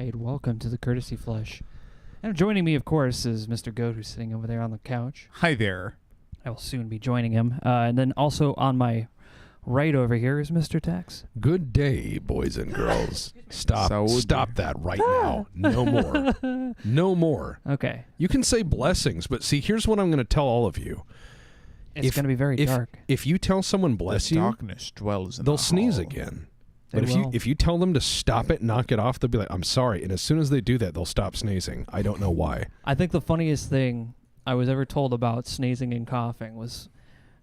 right, welcome to the Courtesy Flush. And joining me, of course, is Mr. Goat, who's sitting over there on the couch. Hi there. I will soon be joining him. And then also on my right over here is Mr. Tex. Good day, boys and girls. Stop that right now. No more. No more. Okay. You can say blessings, but see, here's what I'm going to tell all of you. It's going to be very dark. If you tell someone bless you, darkness dwells in they'll the sneeze hall. again. They But will. if you tell them to stop it, knock it off, they'll be like, I'm sorry. And as soon as they do that, they'll stop sneezing. I don't know why. I think the funniest thing I was ever told about sneezing and coughing was,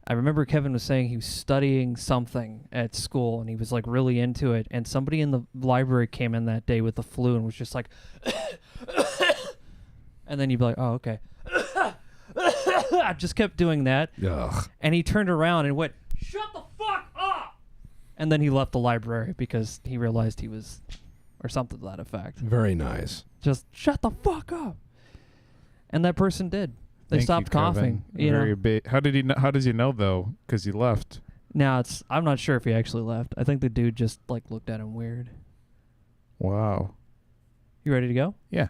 I remember Kevin was saying he was studying something at school and he was like really into it, and somebody in the library came in that day with the flu and was just like and then you'd be like, oh, okay. I just kept doing that. Ugh. And he turned around and went, shut the fuck up, and then he left the library because he realized he was, or something to that effect. Very nice. Just shut the fuck up. And that person did. They Thank stopped you, Kevin. coughing. You know. How did he know? How does he know though? Because he left. Now I'm not sure if he actually left. I think the dude just like looked at him weird. Wow. You ready to go? Yeah.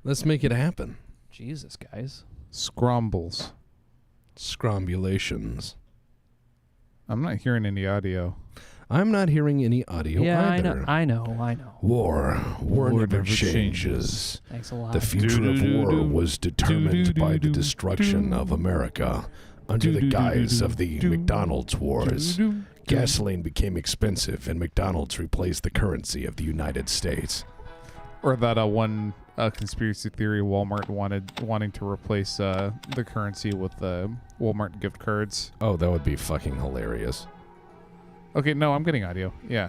Let's make it happen. Jesus, guys. Scrombles. Scrombulations. I'm not hearing any audio. I'm not hearing any audio Yeah, either. I know. War never never changes. Thanks a lot. The future of war was determined by the destruction of America under the guise of the McDonald's Wars. Gasoline became expensive, and McDonald's replaced the currency of the United States. Or that one conspiracy theory Walmart wanting to replace the currency with Walmart gift cards. Oh, that would be fucking hilarious. Okay, no, I'm getting audio. Yeah.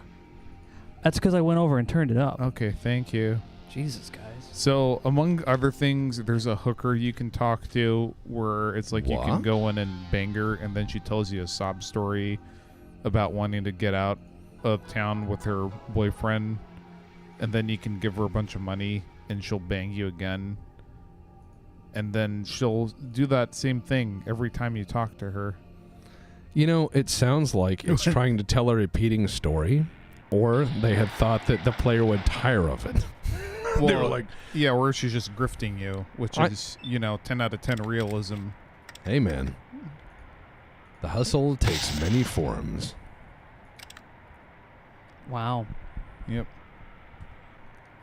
That's because I went over and turned it up. Okay, thank you. Jesus, guys. So, among other things, there's a hooker you can talk to where it's like you can What? go in and bang her, and then she tells you a sob story about wanting to get out of town with her boyfriend, and then you can give her a bunch of money, and she'll bang you again. And then she'll do that same thing every time you talk to her. You know, it sounds like it's trying to tell a repeating story, or they had thought that the player would tire of it. Well, They were like, yeah, or she's just grifting you, which is, 10 out of 10 realism. hey, man, the hustle takes many forms. Wow. Yep.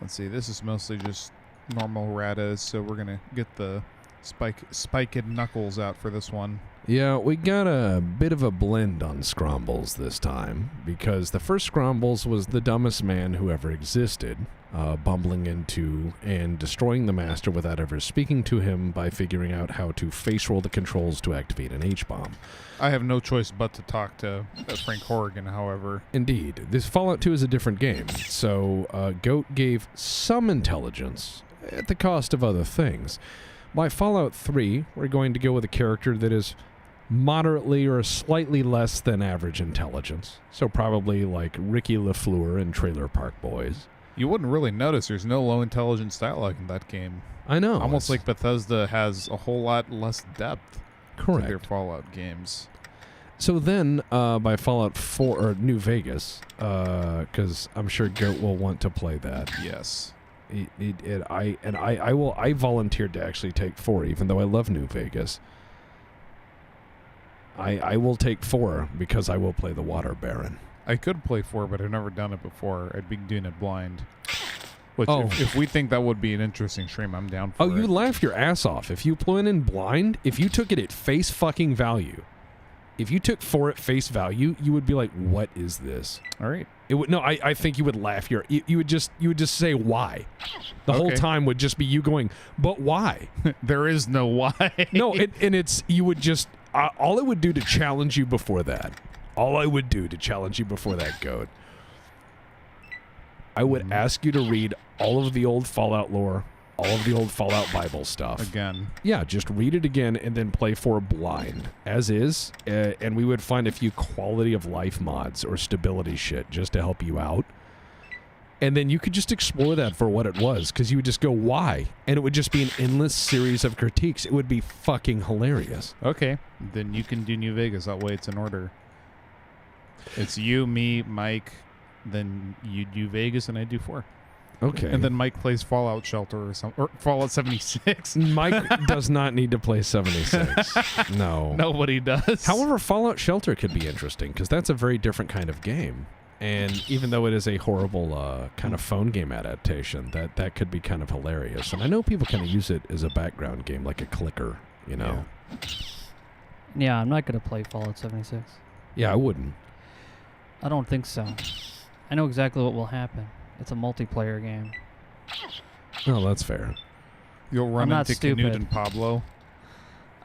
Let's see, this is mostly just normal ratas, so we're going to get the spiked knuckles out for this one. Yeah, we got a bit of a blend on Scrombles this time, because the first Scrombles was the dumbest man who ever existed, bumbling into and destroying the master without ever speaking to him by figuring out how to face roll the controls to activate an H-bomb. I have no choice but to talk to Frank Horrigan, however. Indeed. This Fallout 2 is a different game, so Goat gave some intelligence at the cost of other things. By Fallout 3, we're going to go with a character that is moderately or slightly less than average intelligence. So probably like Ricky LaFleur in Trailer Park Boys. You wouldn't really notice there's no low intelligence dialogue in that game. I know. Almost like Bethesda has a whole lot less depth to their Fallout games. So then, by Fallout 4 or New Vegas, because I'm sure Goat will want to play that. Yes. I volunteered to actually take 4, even though I love New Vegas. I will take 4 because I will play the Water Baron. I could play 4, but I've never done it before. I'd be doing it blind. Which, Oh. if we think that would be an interesting stream, I'm down for it. Oh, you laugh your ass off. If you went in blind, if you took it at face fucking value, if you took 4 at face value, you would be like, what is this? All right. It would I think you would laugh you would just say why. The whole Okay. time would just be you going, but why? There is no why. No, and it's you would just all it would do to challenge you before that. All I would do to challenge you before that, Goat. I would ask you to read all of the old Fallout lore, all of the old Fallout Bible stuff. Again. Yeah, just read it again and then play 4 blind, as is, and we would find a few quality of life mods or stability shit just to help you out. And then you could just explore that for what it was, because you would just go, why? And it would just be an endless series of critiques. It would be fucking hilarious. Okay. Then you can do New Vegas. That way it's in order. It's you, me, Mike, then you do Vegas, and I do 4. Okay. And then Mike plays Fallout Shelter or something, or Fallout 76. Mike does not need to play 76. No. Nobody does. However, Fallout Shelter could be interesting because that's a very different kind of game. And even though it is a horrible kind of phone game adaptation, that could be kind of hilarious. And I know people kind of use it as a background game, like a clicker, you know? Yeah, I'm not going to play Fallout 76. Yeah, I wouldn't. I don't think so. I know exactly what will happen. It's a multiplayer game. No, that's fair. You'll run not into Canute stupid. and Pablo.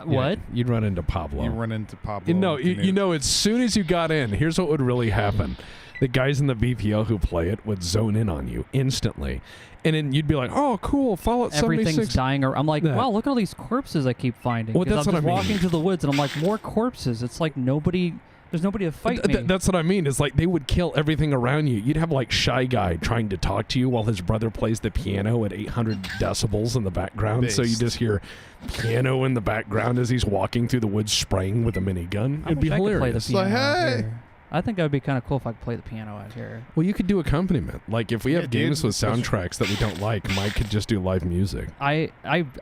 What? Yeah, you'd run into Pablo. You run into Pablo. No, and you Canute. know, as soon as you got in, here's what would really happen. The guys in the BPL who play it would zone in on you instantly. And then you'd be like, oh, cool, Fallout 76. Everything's dying. I'm like, wow, look at all these corpses I keep finding. Well, 'Cause that's I'm what just I mean. walking through the woods, and I'm like, more corpses. It's like there's nobody to fight me. That's what I mean. Is like they would kill everything around you. You'd have like Shy Guy trying to talk to you while his brother plays the piano at 800 decibels in the background. So you Based. just hear piano in the background as he's walking through the woods spraying with a minigun. I It'd be wish I could play the hilarious. piano Like, out hey. here. I think that would be kind of cool if I could play the piano out here. Well, you could do accompaniment. Like if we Yeah, have games dude, with soundtracks that we don't like, Mike could just do live music. I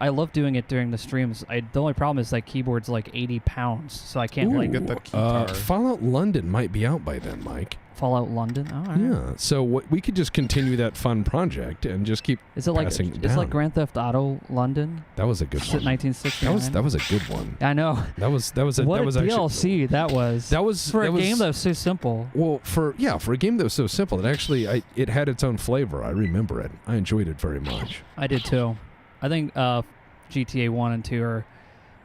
love doing it during the streams. The only problem is that keyboard's like 80 pounds, so I can't like get that guitar. Fallout London might be out by then, Mike. Fallout London. Oh, all right. Yeah. So we could just continue that fun project and just keep. Is it like passing it it's down. like Grand Theft Auto London? That was a good Is it one. 1969? That was a good one. I know. That was What a actually DLC that was. That was for that a was, game that was so simple. Well, for a game that was so simple, it had its own flavor. I remember it. I enjoyed it very much. I did too. I think GTA 1 and 2 are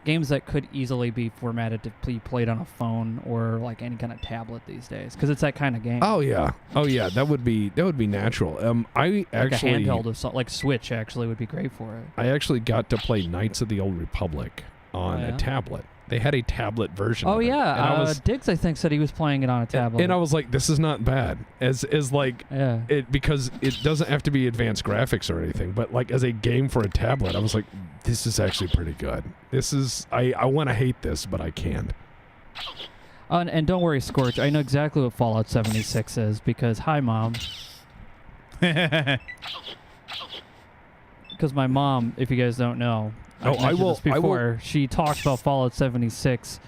games that could easily be formatted to be played on a phone or like any kind of tablet these days, because it's that kind of game. Oh yeah, that would be natural. I like actually a handheld of like Switch actually would be great for it. I actually got to play Knights of the Old Republic on a tablet. They had a tablet version. Oh of it. yeah, And Diggs I think said he was playing it on a tablet. And I was like, this is not bad. As like yeah. it, because it doesn't have to be advanced graphics or anything, but like as a game for a tablet, I was like, this is actually pretty good. This is I want to hate this, but I can't. And don't worry, Scorch. I know exactly what Fallout 76 is because hi, Mom. Because my mom, if you guys don't know, I will. This before she talks about Fallout 76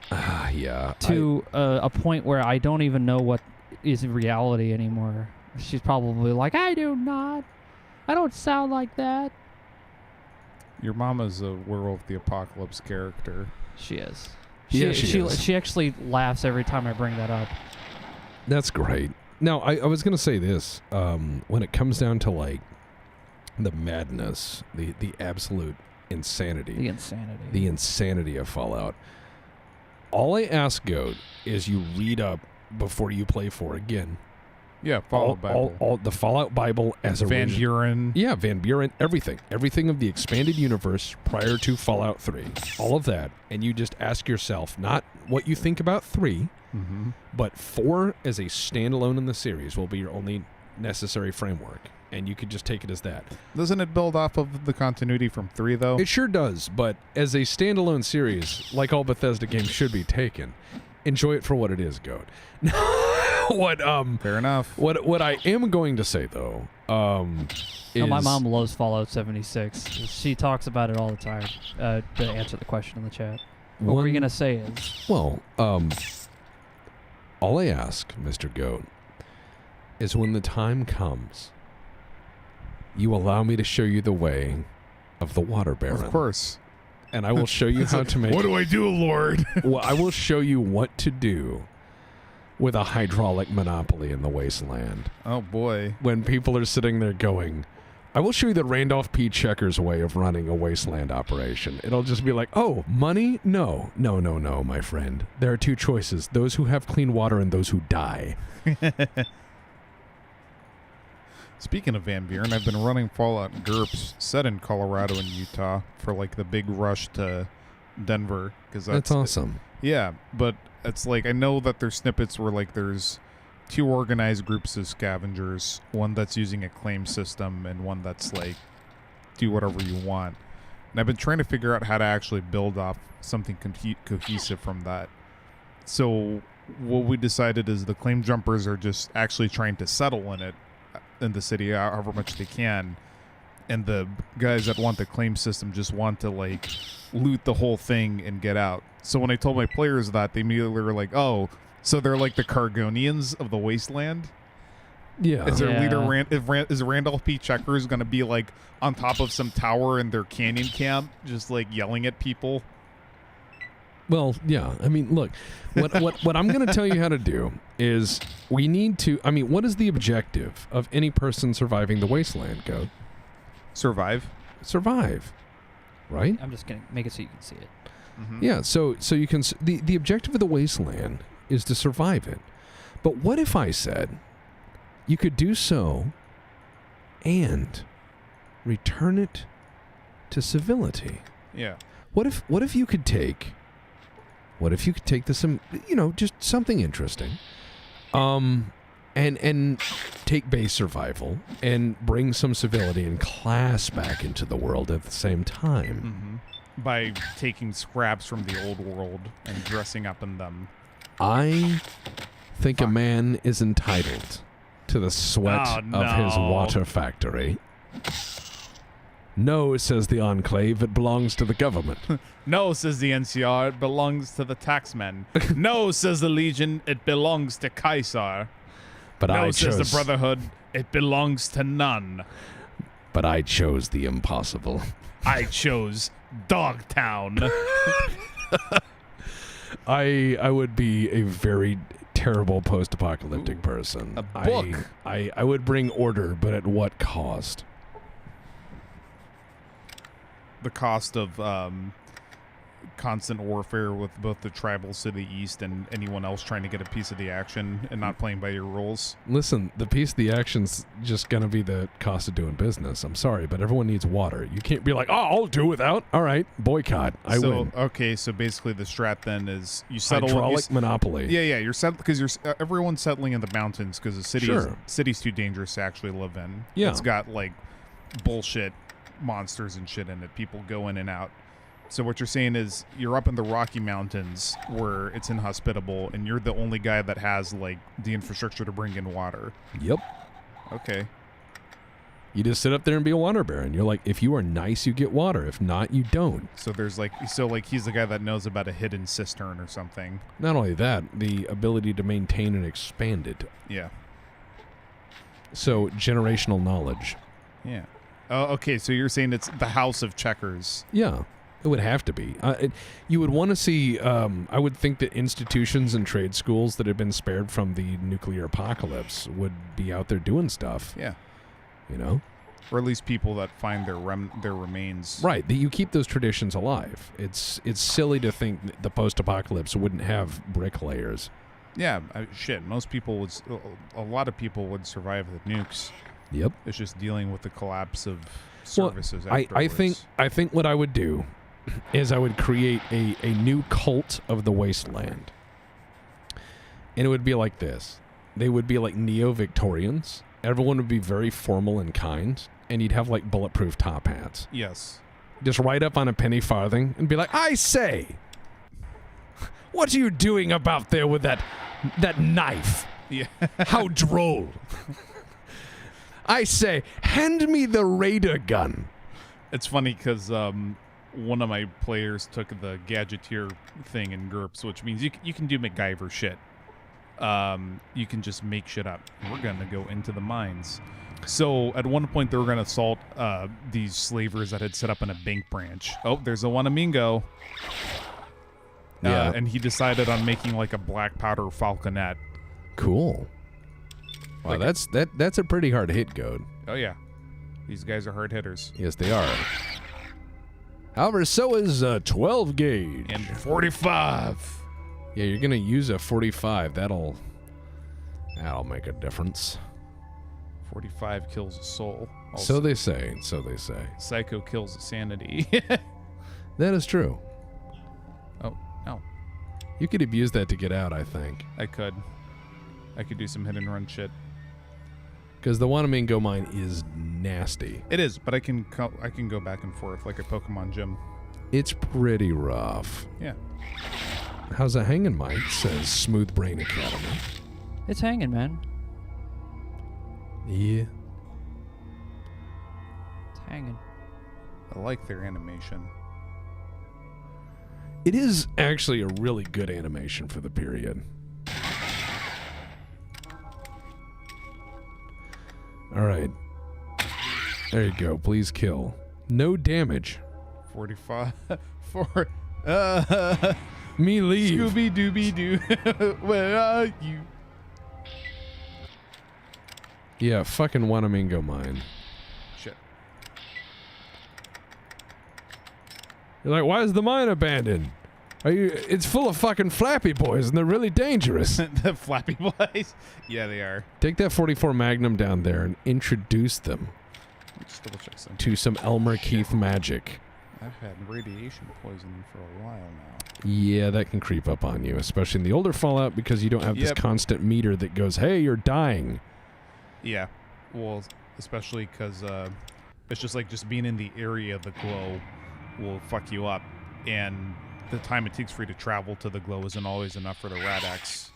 Yeah. to a point where I don't even know what is reality anymore. She's probably like, I do not. I don't sound like that. Your mama's a Werewolf the Apocalypse character. She is. Yeah, she is. She actually laughs every time I bring that up. That's great. Now, I was going to say this. When it comes down to like the madness, the absolute insanity. The insanity of Fallout. All I ask, Goat, is you read up before you play 4 again. Yeah, Fallout Bible. All the Fallout Bible as a Van Buren. Yeah, Van Buren, everything. Everything of the expanded universe prior to Fallout 3. All of that. And you just ask yourself, not what you think about 3, but 4 as a standalone in the series will be your only necessary framework. And you could just take it as that. Doesn't it build off of the continuity from 3, though? It sure does, but as a standalone series, like all Bethesda games should be taken, enjoy it for what it is, Goat. Fair enough. What I am going to say, though, is... my mom loves Fallout 76. She talks about it all the time to answer the question in the chat. What were you going to say is... Well, all I ask, Mr. Goat, is when the time comes, you allow me to show you the way of the Water Baron. Of course. And I will show you how to make... What do I do, Lord? Well, I will show you what to do with a hydraulic monopoly in the Wasteland. Oh, boy. When people are sitting there going... I will show you the Randolph P. Checkers way of running a Wasteland operation. It'll just be like, oh, money? No, my friend. There are 2 choices. Those who have clean water and those who die. Speaking of Van Buren, I've been running Fallout GURPS set in Colorado and Utah for like the big rush to Denver. That's awesome. Yeah, but it's like I know that there's snippets where like there's 2 organized groups of scavengers, one that's using a claim system and one that's like do whatever you want. And I've been trying to figure out how to actually build off something cohesive from that. So what we decided is the claim jumpers are just actually trying to settle in it in the city, however much they can. And the guys that want the claim system just want to like loot the whole thing and get out. So when I told my players that, they immediately were like, "Oh, so they're like the Cargonians of the Wasteland." Yeah. Is their Yeah. leader is Randolph P. Checkers going to be like on top of some tower in their canyon camp, just like yelling at people? Well, yeah. I mean, look, what I'm going to tell you how to do is we need to. I mean, what is the objective of any person surviving the Wasteland? Go Survive. survive, right? I'm just gonna make it so you can see it. Mm-hmm. Yeah. So you can. The objective of the Wasteland is to survive it. But what if I said you could do so and return it to civility? Yeah. What if you could take this, just something interesting, and take base survival and bring some civility and class back into the world at the same time? Mm-hmm. By taking scraps from the old world and dressing up in them. I think a man is entitled to the sweat of his water factory. No, says the Enclave, it belongs to the government. No, says the NCR, it belongs to the taxmen. No, says the Legion, it belongs to Caesar. But No, I says chose the Brotherhood, it belongs to none. But I chose the impossible. I chose Dogtown. I would be a very terrible post-apocalyptic person. A book. I would bring order, but at what cost? The cost of constant warfare with both the tribals to the east and anyone else trying to get a piece of the action and not playing by your rules. Listen, the piece of the action's just gonna be the cost of doing business. I'm sorry, but everyone needs water. You can't be like, oh, I'll do without. All right, boycott. I win. Okay, so basically the strat then is you settle Hydraulic monopoly. Yeah, you're settled because everyone's settling in the mountains because the city's too dangerous to actually live in. Yeah. It's got like bullshit monsters and shit in it. People go in and out. So what you're saying is you're up in the Rocky Mountains where it's inhospitable and you're the only guy that has like the infrastructure to bring in water. Yep. Okay. You just sit up there and be a water baron. You're like, if you are nice, you get water. If not, you don't. So there's he's the guy that knows about a hidden cistern or something. Not only that, the ability to maintain and expand it. Yeah. So generational knowledge. Yeah. Oh, okay. So you're saying it's the House of Checkers. Yeah. It would have to be. You would want to see, I would think that institutions and trade schools that have been spared from the nuclear apocalypse would be out there doing stuff. Yeah. You know? Or at least people that find their remains. Right. That you keep those traditions alive. It's silly to think that the post-apocalypse wouldn't have bricklayers. Yeah. Shit. Most people a lot of people would survive the nukes. Yep. It's just dealing with the collapse of services I think what I would do is I would create a new cult of the Wasteland. And it would be like this. They would be like Neo-Victorians. Everyone would be very formal and kind. And you'd have like bulletproof top hats. Yes. Just write up on a penny farthing and be like, I say, what are you doing about there with that knife? Yeah. How droll. I say, hand me the Raider gun. It's funny because one of my players took the gadgeteer thing in GURPS, which means you can do MacGyver shit. You can just make shit up. We're going to go into the mines. So at one point they were going to assault these slavers that had set up in a bank branch. Oh, there's a Wanamingo. Yeah. And he decided on making like a black powder falconet. Cool. Wow, Like that's a pretty hard hit, Goad. Oh, yeah. These guys are hard hitters. Yes, they are. However, so is a 12 gauge. And 45. Yeah, you're gonna use a 45. That'll make a difference. 45 kills a soul. So they say. So they say. Psycho kills sanity. That is true. Oh, no. You could abuse that to get out, I think. I could do some hit and run shit. Because the Wanamingo mine is nasty. It is, but I can go back and forth like a Pokemon gym. It's pretty rough. Yeah. How's that hanging, Mike? Says Smooth Brain Academy. It's hanging, man. Yeah. Hanging. I like their animation. It is actually a really good animation for the period. All right. There you go. Please kill. No damage. 45 for Me leave. Scooby Dooby Doo. Where are you? Yeah, fucking Wanamingo mine. Shit. You're like, why is the mine abandoned? Are you? It's full of fucking flappy boys, and they're really dangerous. The Flappy Boys? Yeah, they are. Take that 44 Magnum down there and introduce them Just double check something. to some Elmer Keith magic. I've had radiation poisoning for a while now. Yeah, that can creep up on you, especially in the older Fallout because you don't have this Yep. constant meter that goes, hey, you're dying. Yeah. Well, especially because it's just like just being in the area of the glow will fuck you up. And the time it takes for you to travel to the glow isn't always enough for the Rad-X.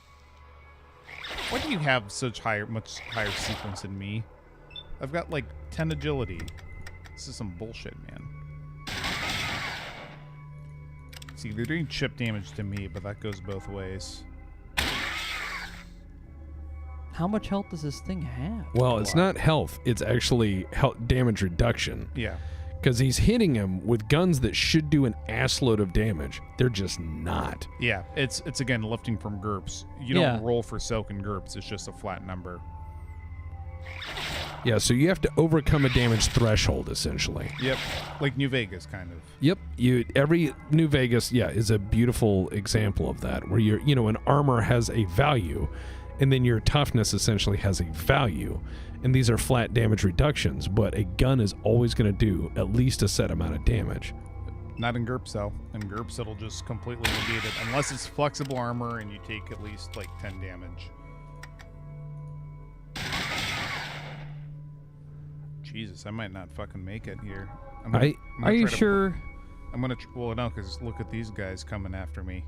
Why do you have such much higher sequence than me? I've got like 10 agility. This is some bullshit, man. See, they're doing chip damage to me, but that goes both ways. How much health does this thing have? Well, it's not health. It's actually damage reduction. Yeah. Because he's hitting him with guns that should do an assload of damage. They're just not. Yeah, it's again lifting from GURPS. You don't roll for soak and GURPS. It's just a flat number. Yeah, so you have to overcome a damage threshold, essentially. Yep, like New Vegas, kind of. Yep. Every New Vegas, is a beautiful example of that, where an armor has a value, and then your toughness essentially has a value. And these are flat damage reductions, but a gun is always going to do at least a set amount of damage. Not in GURPS, though. In GURPS, it'll just completely negate it, unless it's flexible armor and you take at least like 10 damage. Jesus, I might not fucking make it here. Are you sure? I'm gonna. Well, no, because look at these guys coming after me.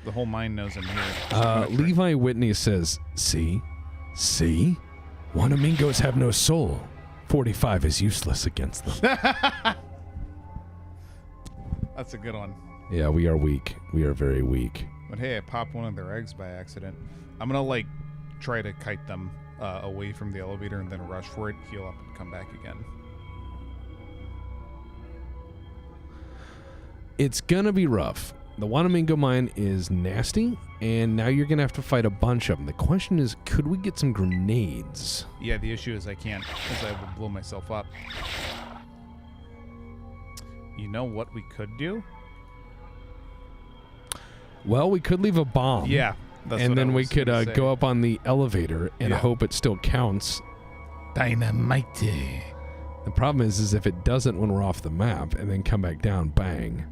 The whole mine knows I'm here. Levi Whitney says, see? Wanamingos have no soul. 45 is useless against them. That's a good one. Yeah, we are weak. We are very weak. But hey, I popped one of their eggs by accident. I'm gonna like try to kite them away from the elevator and then rush for it, heal up, and come back again. It's gonna be rough. The Wanamingo mine is nasty, and now you're gonna have to fight a bunch of them. The question is, could we get some grenades? Yeah, the issue is I can't, because I would blow myself up. You know what we could do? Well, we could leave a bomb. Yeah. That's and what then I we was could gonna say. go up on the elevator and hope it still counts. Dynamite. The problem is if it doesn't when we're off the map, and then come back down, bang.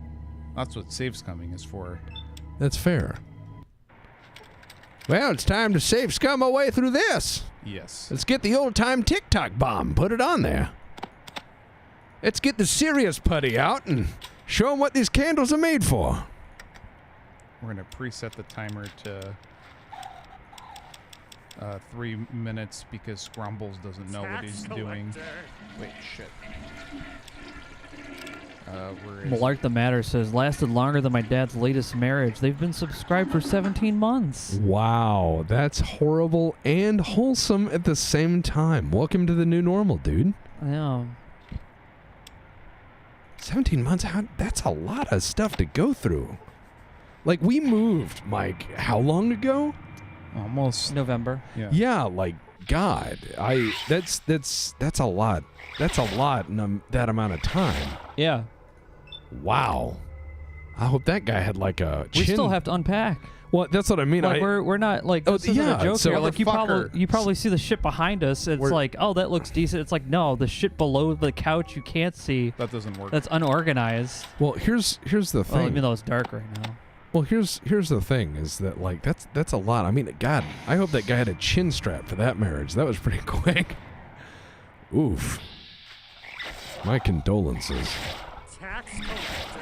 That's what safe scumming is for. That's fair. Well, it's time to save scum our way through this. Yes. Let's get the old-time TikTok bomb. Put it on there. Let's get the serious putty out and show them what these candles are made for. We're going to preset the timer to 3 minutes because Scrombles doesn't know what he's doing. Wait, shit. Where is Malart the Matter says, lasted longer than my dad's latest marriage. They've been subscribed for 17 months. Wow, that's horrible and wholesome at the same time. Welcome to the new normal, dude. Yeah. 17 months? That's a lot of stuff to go through. Like, we moved, Mike, how long ago? almost November. Yeah. Yeah, like, God, that's a lot. That's a lot in that amount of time. Yeah. Wow. I hope that guy had like a We chin. still have to unpack. Well, that's what I mean. Like we're not like Oh, this isn't yeah, a joke so here. Like you motherfucker. probably see the shit behind us. It's like, oh, that looks decent. It's like, no, the shit below the couch you can't see. That doesn't work. That's unorganized. Well, here's the thing. Well, even though it's dark right now. Well, here's the thing is that like that's a lot. I mean, God, I hope that guy had a chin strap for that marriage. That was pretty quick. Oof. My condolences. Tax collector.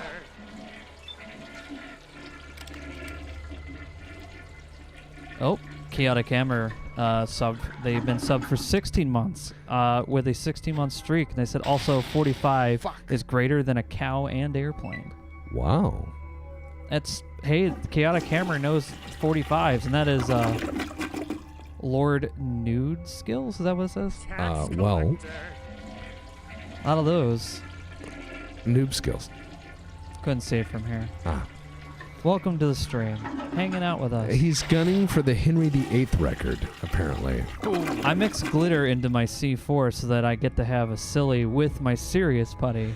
Oh, Chaotic Hammer They've been subbed for 16 months with a 16-month streak. And they said also 45 is greater than a cow and airplane. Wow. Hey, Chaotic Hammer knows 45s, and that is Lord Nude Skills. Is that what it says? Well, Out of those, noob skills. couldn't see it from here. Ah. Welcome to the stream, hanging out with us. He's gunning for the Henry VIII record, apparently. I mix glitter into my C4 so that I get to have a silly with my serious putty.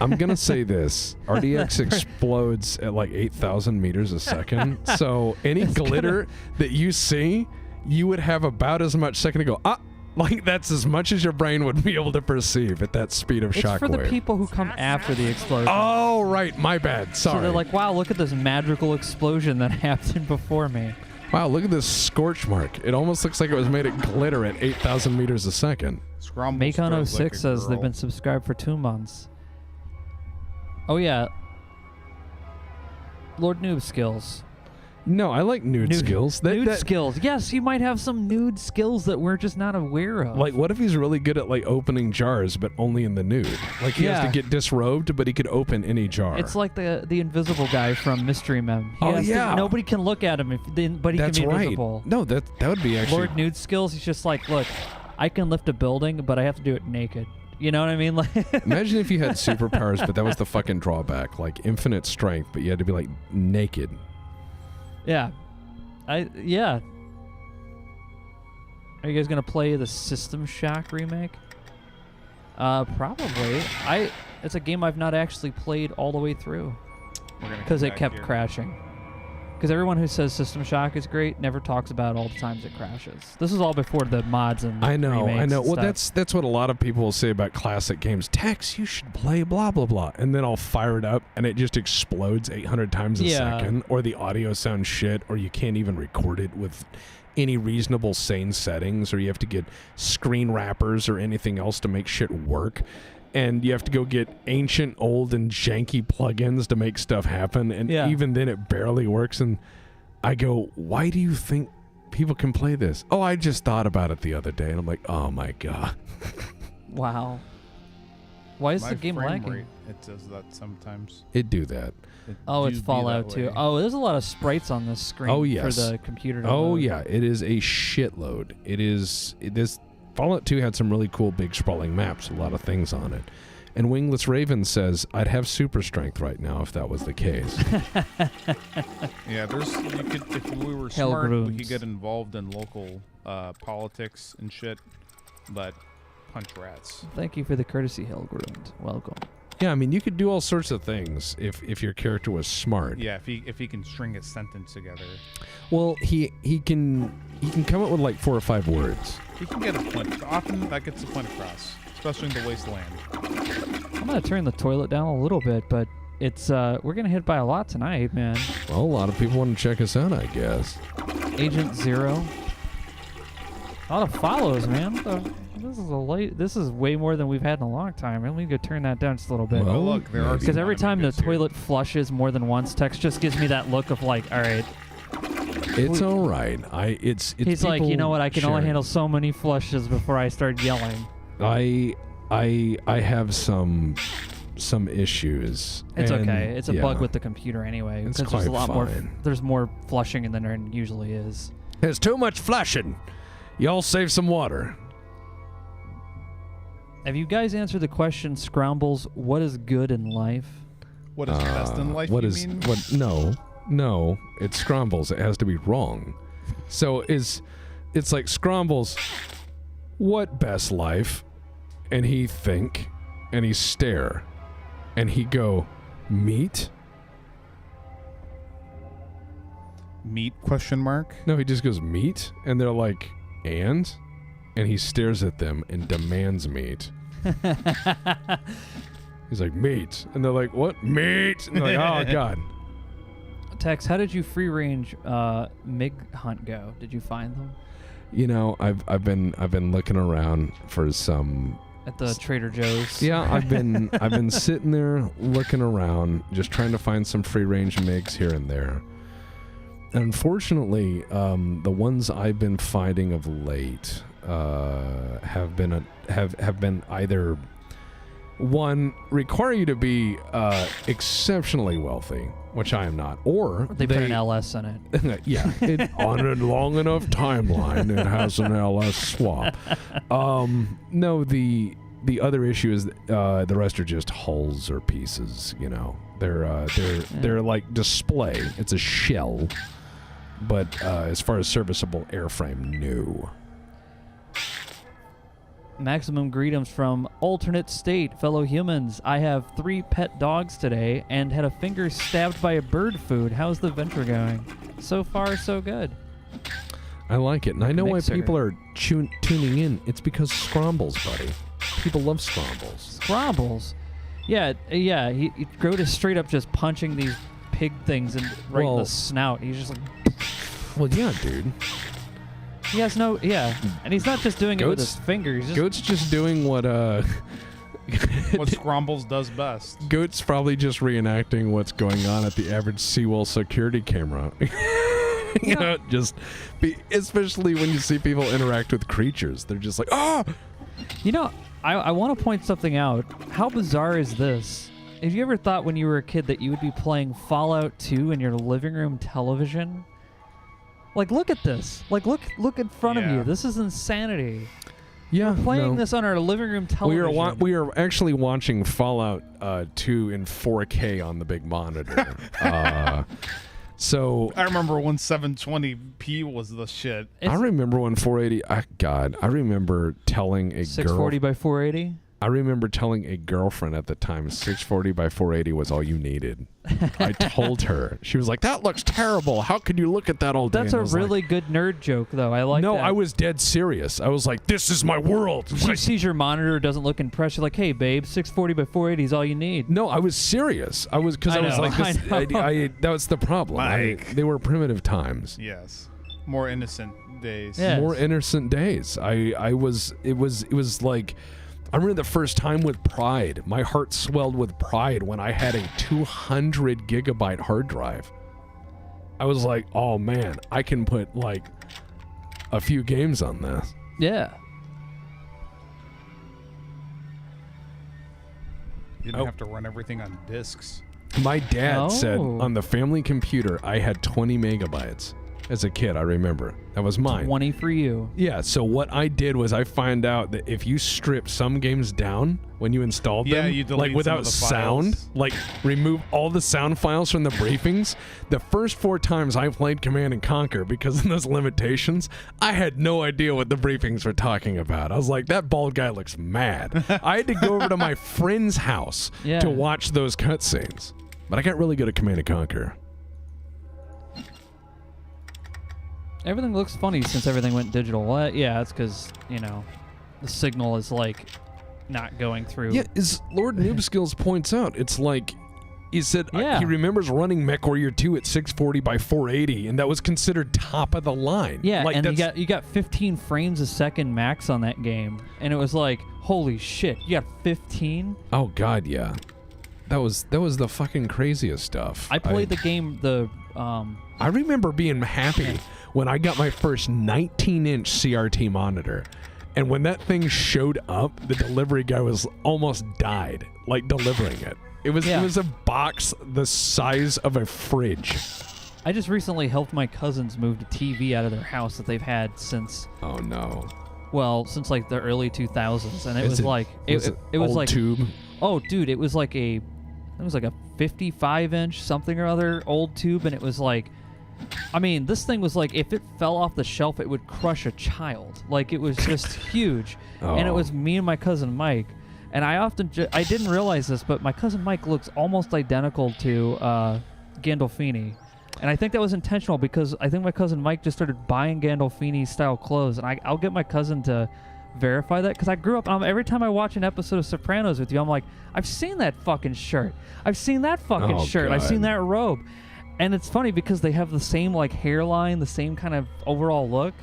I'm going to say this. RDX explodes at like 8,000 meters a second. So any glitter that you see, you would have about as much second to go, like that's as much as your brain would be able to perceive at that speed of shockwave. It's for the people who come after the explosion. Oh, right. My bad. Sorry. So they're like, wow, look at this magical explosion that happened before me. Wow, look at this scorch mark. It almost looks like it was made of glitter at 8,000 meters a second. Macon06 says they've been subscribed for 2 months. Oh, yeah. Lord Noob Skills. No, I like nude skills. Nude skills. Yes, you might have some nude skills that we're just not aware of. Like, what if he's really good at, like, opening jars, but only in the nude? Like, he has to get disrobed, but he could open any jar. It's like the invisible guy from Mystery Men. Nobody can look at him, but he can be invisible. No, that would be actually... Lord Nude Skills, he's just like, look, I can lift a building, but I have to do it naked. You know what I mean? Like, imagine if you had superpowers, but that was the fucking drawback. Like, infinite strength, but you had to be, like, naked. Yeah. Yeah. Are you guys gonna play the System Shock remake? Probably. It's a game I've not actually played all the way through because it kept crashing. Because everyone who says System Shock is great never talks about all the times it crashes. This is all before the mods and remakes and Well, stuff. that's what a lot of people will say about classic games. Tex, you should play blah blah blah, and then I'll fire it up and it just explodes 800 times a second, or the audio sounds shit, or you can't even record it with any reasonable sane settings, or you have to get screen wrappers or anything else to make shit work. And you have to go get ancient, old, and janky plugins to make stuff happen. And even then it barely works. And I go, why do you think people can play this? Oh, I just thought about it the other day. And I'm like, oh, my God. Wow. Why is the game lagging? It does that sometimes. It do that. It's Fallout 2. Oh, there's a lot of sprites on this screen for the computer to load. Yeah. It is a shitload. It is... Fallout 2 had some really cool big sprawling maps, a lot of things on it. And Wingless Raven says, I'd have super strength right now if that was the case. Yeah, if we were smart, we could get involved in local politics and shit, but punch rats. Thank you for the courtesy, Helgrund. Welcome. Yeah, I mean, you could do all sorts of things if your character was smart. Yeah, if he can string a sentence together. Well, he can come up with like 4 or 5 words. He can get a point. Often that gets a point across, especially in the Wasteland. I'm gonna turn the toilet down a little bit, but it's we're gonna hit by a lot tonight, man. Well, a lot of people want to check us out, I guess. Agent Zero. A lot of follows, man. This is way more than we've had in a long time. Let me go turn that down just a little bit. Well, look, there are because every time the toilet flushes more than once, Tex just gives me that look of like, all right. It's all right. He's like, you know what? I can only handle so many flushes before I start yelling. I have some issues. It's okay. It's a bug with the computer anyway. It's quite there's a lot fine. more. There's more flushing than there usually is. There's too much flushing. Y'all save some water. Have you guys answered the question, Scrombles? What is good in life? What is best in life? No, it's Scrombles. It has to be wrong. So it's like Scrombles, what best life? And he think, and he stare, and he go, meat? Meat, question mark? No, he just goes, meat? And they're like, and he stares at them and demands meat. He's like, meat. And they're like, what? Meat? And they're like, oh, God. Tex, how did you free range MiG hunt go? Did you find them? You know, I've been looking around for some at the Trader Joe's. Yeah, I've been sitting there looking around, just trying to find some free range MiGs here and there. Unfortunately, the ones I've been finding of late have been either one require you to be exceptionally wealthy, which I am not, or They put an LS in it. yeah, on a long enough timeline, it has an LS swap. No, the other issue is the rest are just hulls or pieces. You know, they're like display. It's a shell, but as far as serviceable airframe, no. Maximum greetings from alternate state, fellow humans. I have 3 pet dogs today and had a finger stabbed by a bird food. How's the venture going? So far, so good. I like it, and I know Mixer. why people are tuning in. It's because Scrombles, buddy. People love Scrombles. Scrombles. Yeah. He Groot is straight up just punching these pig things in in the snout. He's just like, Well, yeah, dude. he has no, and he's not just doing it with his fingers. Goat's just doing what What Scrombles does best. Goat's probably just reenacting what's going on at the average Seawall security camera. You know, especially when you see people interact with creatures. They're just like, ah! You know, I want to point something out. How bizarre is this? Have you ever thought when you were a kid that you would be playing Fallout 2 in your living room television? Like, look at this. Like, look in front of you. This is insanity. Yeah, We're playing this on our living room television. We are actually watching Fallout 2 in 4K on the big monitor. So I remember when 720p was the shit. I remember when 480. I remember telling a 640 by 480. I remember telling a girlfriend at the time 640 by 480 was all you needed. I told her. She was like, "That looks terrible. How could you look at that all day?" That's a really good nerd joke, though. I like that. No, I was dead serious. I was like, "This is my world." She sees your monitor, doesn't look impressed. She's like, "Hey, babe, 640 by 480 is all you need." No, I was serious. I was like, that was the problem. They were primitive times. Yes, more innocent days. Yes. More innocent days. It was like, I remember the first time with pride. My heart swelled with pride when I had a 200 gigabyte hard drive. I was like, oh man, I can put like a few games on this. Yeah. You didn't have to run everything on discs. My dad said on the family computer I had 20 megabytes. As a kid, I remember. That was mine. 20 for you. Yeah, so what I did was I found out that if you strip some games down when you installed them, you delete like without sound, like remove all the sound files from the briefings, the first 4 times I played Command & Conquer, because of those limitations, I had no idea what the briefings were talking about. I was like, that bald guy looks mad. I had to go over to my friend's house to watch those cutscenes. But I got really good at Command & Conquer. Everything looks funny since everything went digital. What? Yeah, it's because, the signal is, like, not going through. Yeah, as Lord Noobskills points out, it's like, he said he remembers running MechWarrior 2 at 640 by 480, and that was considered top of the line. Yeah, like, and you got 15 frames a second max on that game, and it was like, holy shit, you got 15? Oh, God, yeah. That was the fucking craziest stuff. I played the game, I remember being happy when I got my first 19-inch CRT monitor. And when that thing showed up, the delivery guy was almost died, like delivering it. It was a box the size of a fridge. I just recently helped my cousins move the TV out of their house that they've had since... Oh, no. Well, since like the early 2000s. And it was like... It was like... tube? Oh, dude, it was like a 55-inch something or other old tube, and it was like... I mean, this thing was like, if it fell off the shelf, it would crush a child. Like, it was just huge. And it was me and my cousin Mike. And I didn't realize this, but my cousin Mike looks almost identical to Gandolfini. And I think that was intentional, because I think my cousin Mike just started buying Gandolfini-style clothes. And I'll get my cousin to verify that, because I grew up, every time I watch an episode of Sopranos with you, I'm like, I've seen that fucking shirt. I've seen that fucking shirt. God. I've seen that robe. And it's funny because they have the same like hairline, the same kind of overall look.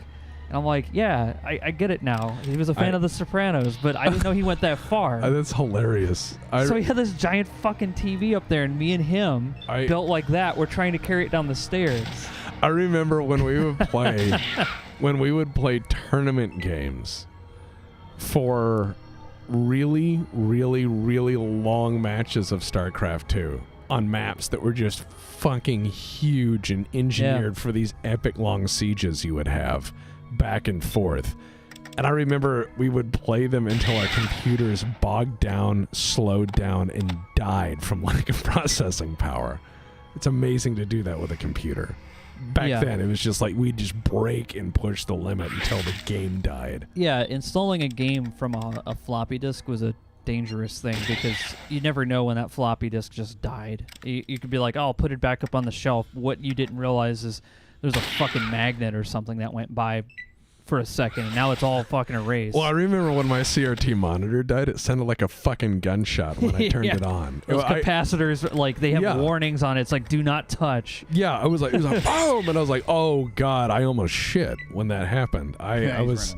And I'm like, yeah, I get it now. He was a fan of The Sopranos, but I didn't know he went that far. That's hilarious. So he had this giant fucking TV up there, and me and him built like that. We're trying to carry it down the stairs. I remember when we would play tournament games for really, really, really long matches of StarCraft 2 on maps that were just fucking huge and engineered for these epic long sieges you would have back and forth. And I remember we would play them until our computers bogged down, slowed down, and died from lack of processing power. It's amazing to do that with a computer. Back then, it was just like we'd just break and push the limit until the game died. Yeah, installing a game from a floppy disk was a dangerous thing because you never know when that floppy disk just died. You could be like, oh, I'll put it back up on the shelf. What you didn't realize is there's a fucking magnet or something that went by for a second, and now it's all fucking erased. Well, I remember when my CRT monitor died, it sounded like a fucking gunshot when I turned it on. Those capacitors, like, they have warnings on it. It's like, do not touch. Yeah, it was like boom, and I was like, oh god, I almost shit when that happened. I was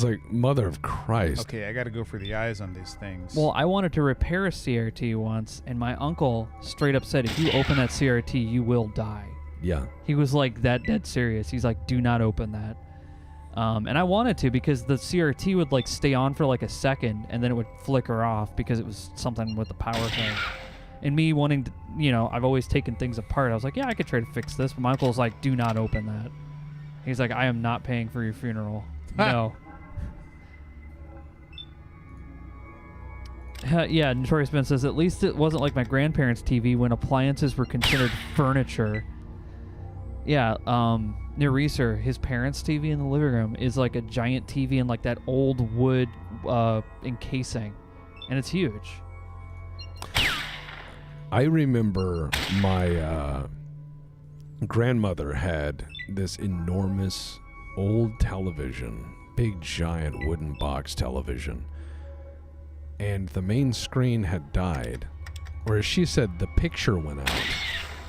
like, mother of Christ. Okay, I got to go for the eyes on these things. Well, I wanted to repair a CRT once, and my uncle straight up said, if you open that CRT, you will die. Yeah. He was like that dead serious. He's like, do not open that. And I wanted to because the CRT would like stay on for like a second and then it would flicker off because it was something with the power thing. And me wanting to, I've always taken things apart. I was like, yeah, I could try to fix this. But my uncle's like, do not open that. He's like, I am not paying for your funeral. No. Yeah, Notorious Ben says, at least it wasn't like my grandparents' TV when appliances were considered furniture. Yeah, Naresar, his parents' TV in the living room is like a giant TV in like that old wood encasing, and it's huge. I remember my grandmother had this enormous old television, big giant wooden box television, and the main screen had died, or as she said, the picture went out.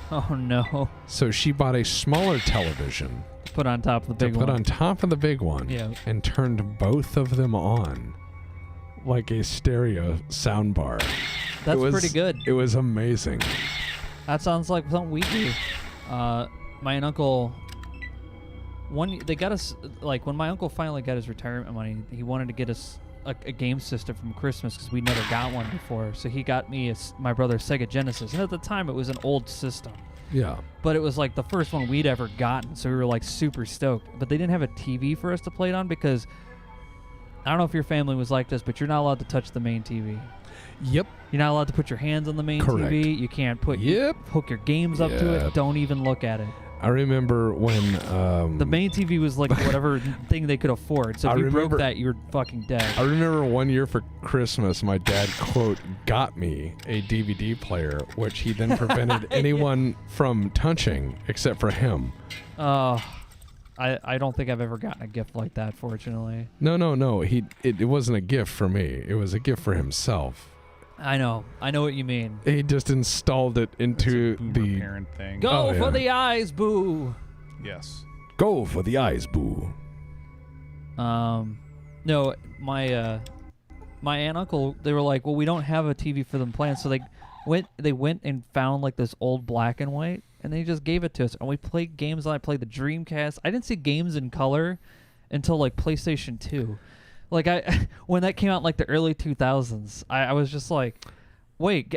Oh no. So she bought a smaller television to put on top of the big one. To put on top of the big one. Yeah. And turned both of them on like a stereo soundbar. That's pretty good. It was amazing. That sounds like something we do. My uncle, they got us, like when my uncle finally got his retirement money, he wanted to get us a game system from Christmas because we never got one before. So he got me my brother's Sega Genesis, and at the time it was an old system. Yeah. But it was like the first one we'd ever gotten, so we were like super stoked. But they didn't have a TV for us to play it on because I don't know if your family was like this, but you're not allowed to touch the main TV. Yep. You're not allowed to put your hands on the main TV. You can't hook your games up to it. Don't even look at it. I remember when the main TV was like whatever thing they could afford. So if you broke that, you were fucking dead. I remember one year for Christmas, my dad, quote, got me a DVD player, which he then prevented anyone from touching except for him. I don't think I've ever gotten a gift like that, fortunately. No. It wasn't a gift for me. It was a gift for himself. I know what you mean. He just installed it into the parent thing. Go for the eyes, boo. Yes. Go for the eyes, boo. No, my aunt and uncle, they were like, well, we don't have a TV for them planned, so they went and found like this old black and white, and they just gave it to us, and we played games. I played the Dreamcast. I didn't see games in color until like PlayStation 2. Like when that came out in like the early 2000s, I was just like, wait,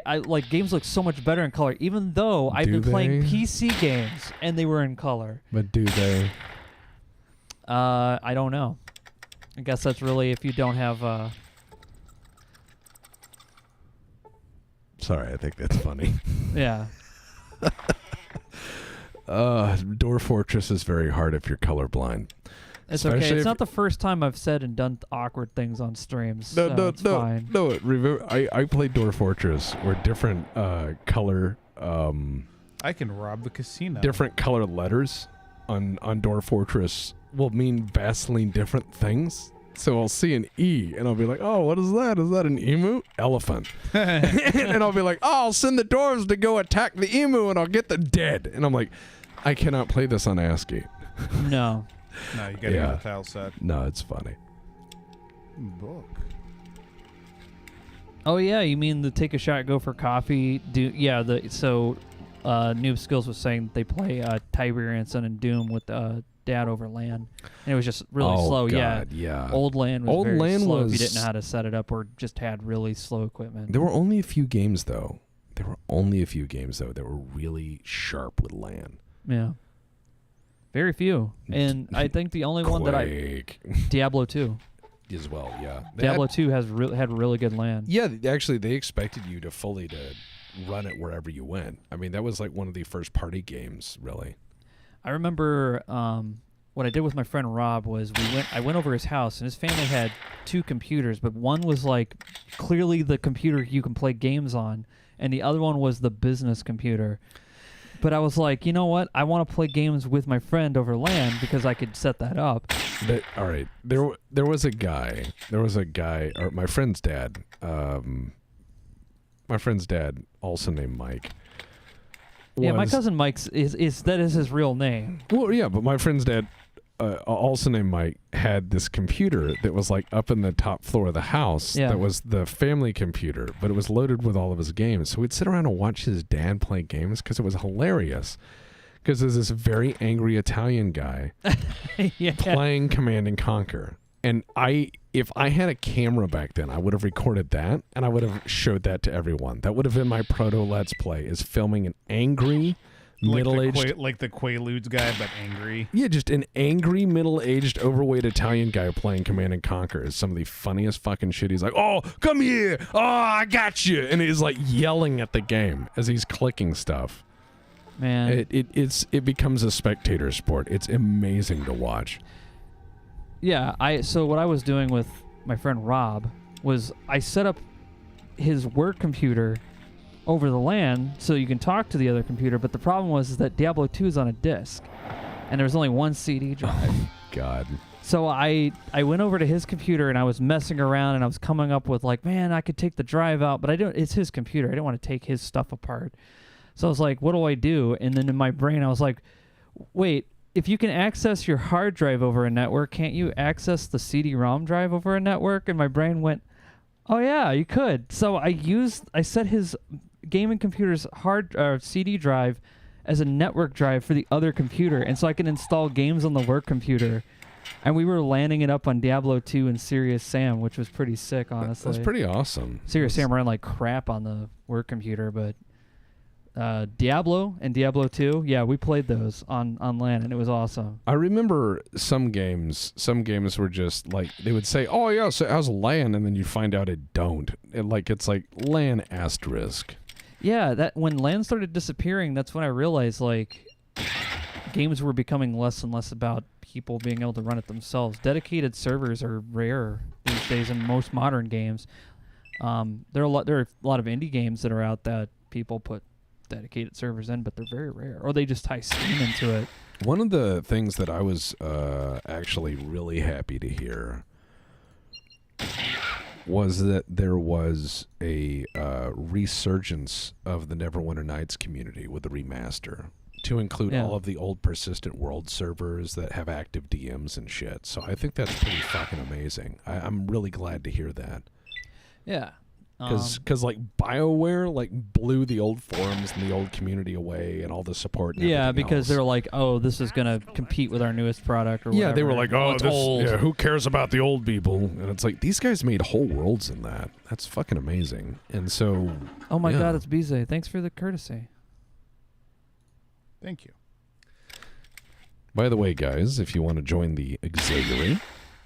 games look so much better in color, even though I've been playing PC games and they were in color. But do they? I don't know. I guess that's really if you don't have. Sorry, I think that's funny. Yeah. Dwarf Fortress is very hard if you're colorblind. It's okay. It's not the first time I've said and done awkward things on streams. No. Fine. No. Remember, I played Dwarf Fortress where different color. I can rob the casino. Different color letters on Dwarf Fortress will mean vastly different things. So I'll see an E and I'll be like, oh, what is that? Is that an emu? Elephant. And I'll be like, oh, I'll send the dwarves to go attack the emu and I'll get them dead. And I'm like, I cannot play this on ASCII. No. No, you gotta get the tile set. No, it's funny. Book. Oh yeah, you mean the take a shot, go for coffee? So Noob Skills was saying they play Tiberian Sun and Doom with Dad over LAN, and it was just really slow. God, yeah. Old LAN was Old very LAN slow if was- you didn't know how to set it up or just had really slow equipment. There were only a few games though. That were really sharp with LAN. Yeah. Very few. And I think the only one that Quake Diablo 2. as well, yeah. Diablo 2 had really good LAN. Yeah, actually, they expected you to run it wherever you went. I mean, that was like one of the first party games, really. I remember what I did with my friend Rob was I went over his house, and his family had 2 computers, but one was like clearly the computer you can play games on, and the other one was the business computer. But I was like, you know what? I want to play games with my friend over LAN because I could set that up. All right, there was a guy, or my friend's dad. My friend's dad, also named Mike. Yeah, my cousin Mike's is his real name. Well, yeah, but my friend's dad, also named Mike, had this computer that was like up in the top floor of the house. Yeah. That was the family computer, but it was loaded with all of his games. So we'd sit around and watch his dad play games because it was hilarious. Because there's this very angry Italian guy Yeah. playing Command and Conquer. And if I had a camera back then, I would have recorded that and I would have showed that to everyone. That would have been my proto Let's Play, is filming an angry, middle-aged... like the Quaaludes guy, but angry. Yeah, just an angry, middle-aged, overweight Italian guy playing Command and Conquer is some of the funniest fucking shit. He's like, oh, come here. Oh, I got you. And he's like yelling at the game as he's clicking stuff. Man. It becomes a spectator sport. It's amazing to watch. Yeah, so what I was doing with my friend Rob was I set up his work computer over the LAN so you can talk to the other computer, but the problem was that Diablo 2 is on a disc, and there was only one CD drive. Oh, God. So I went over to his computer and I was messing around and I was coming up with like, man, I could take the drive out, but it's his computer. I didn't want to take his stuff apart. So I was like, what do I do? And then in my brain I was like, wait, if you can access your hard drive over a network, can't you access the CD-ROM drive over a network? And my brain went, oh yeah, you could. So I set his gaming computer's CD drive as a network drive for the other computer, and so I can install games on the work computer. And we were landing it up on Diablo 2 and Serious Sam, which was pretty sick, honestly. That's pretty awesome. Serious Sam ran like crap on the work computer, but Diablo and Diablo 2, yeah, we played those on LAN, and it was awesome. I remember some games were just like, they would say, oh yeah, so it has LAN, and then you find out it don't. It's like LAN asterisk. Yeah, that when LAN started disappearing, that's when I realized like games were becoming less and less about people being able to run it themselves. Dedicated servers are rare these days in most modern games. There are a lot of indie games that are out that people put dedicated servers in, but they're very rare, or they just tie Steam into it. One of the things that I was actually really happy to hear was that there was a resurgence of the Neverwinter Nights community with the remaster, to include all of the old Persistent World servers that have active DMs and shit. So I think that's pretty fucking amazing. I'm really glad to hear that. Yeah. Because like BioWare like blew the old forums and the old community away and all the support. And yeah, everything because else. they're like, oh, this is gonna compete with our newest product, or yeah, whatever. they were like, oh, it's old. Yeah, who cares about the old people? And it's like, these guys made whole worlds in that. That's fucking amazing. And so, Oh my yeah. God, it's Bize. Thanks for the courtesy. Thank you. By the way, guys, if you want to join the auxiliary,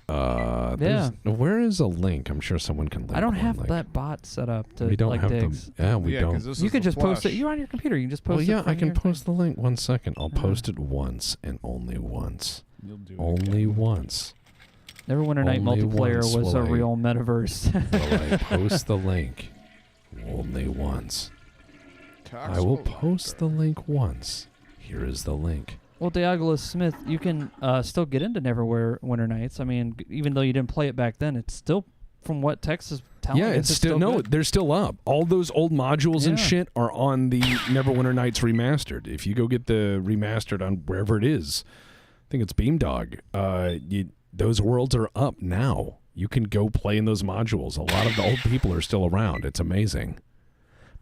where is a link? I'm sure someone can link. I don't one, have like, that bot set up to we don't like have digs. them. Yeah, we don't. You can just post it. You're on your computer. You can just post Well, it. yeah, from I can your post thing. the link. 1 second. I'll post it once and only once. You'll do it Only again. once. Neverwinter Night Only multiplayer once was will a I- real metaverse. Will I post the link? Only once. I will post the link once. Here is the link. Well, Diagolas Smith, you can still get into Neverwinter Nights. I mean, even though you didn't play it back then, it's still, from what Tex is telling us, It's still good. they're still up. All those old modules and Yeah. shit are on the Neverwinter Nights remastered. If you go get the remastered on wherever it is, I think it's Beamdog. Those worlds are up now. You can go play in those modules. A lot of the old people are still around. It's amazing.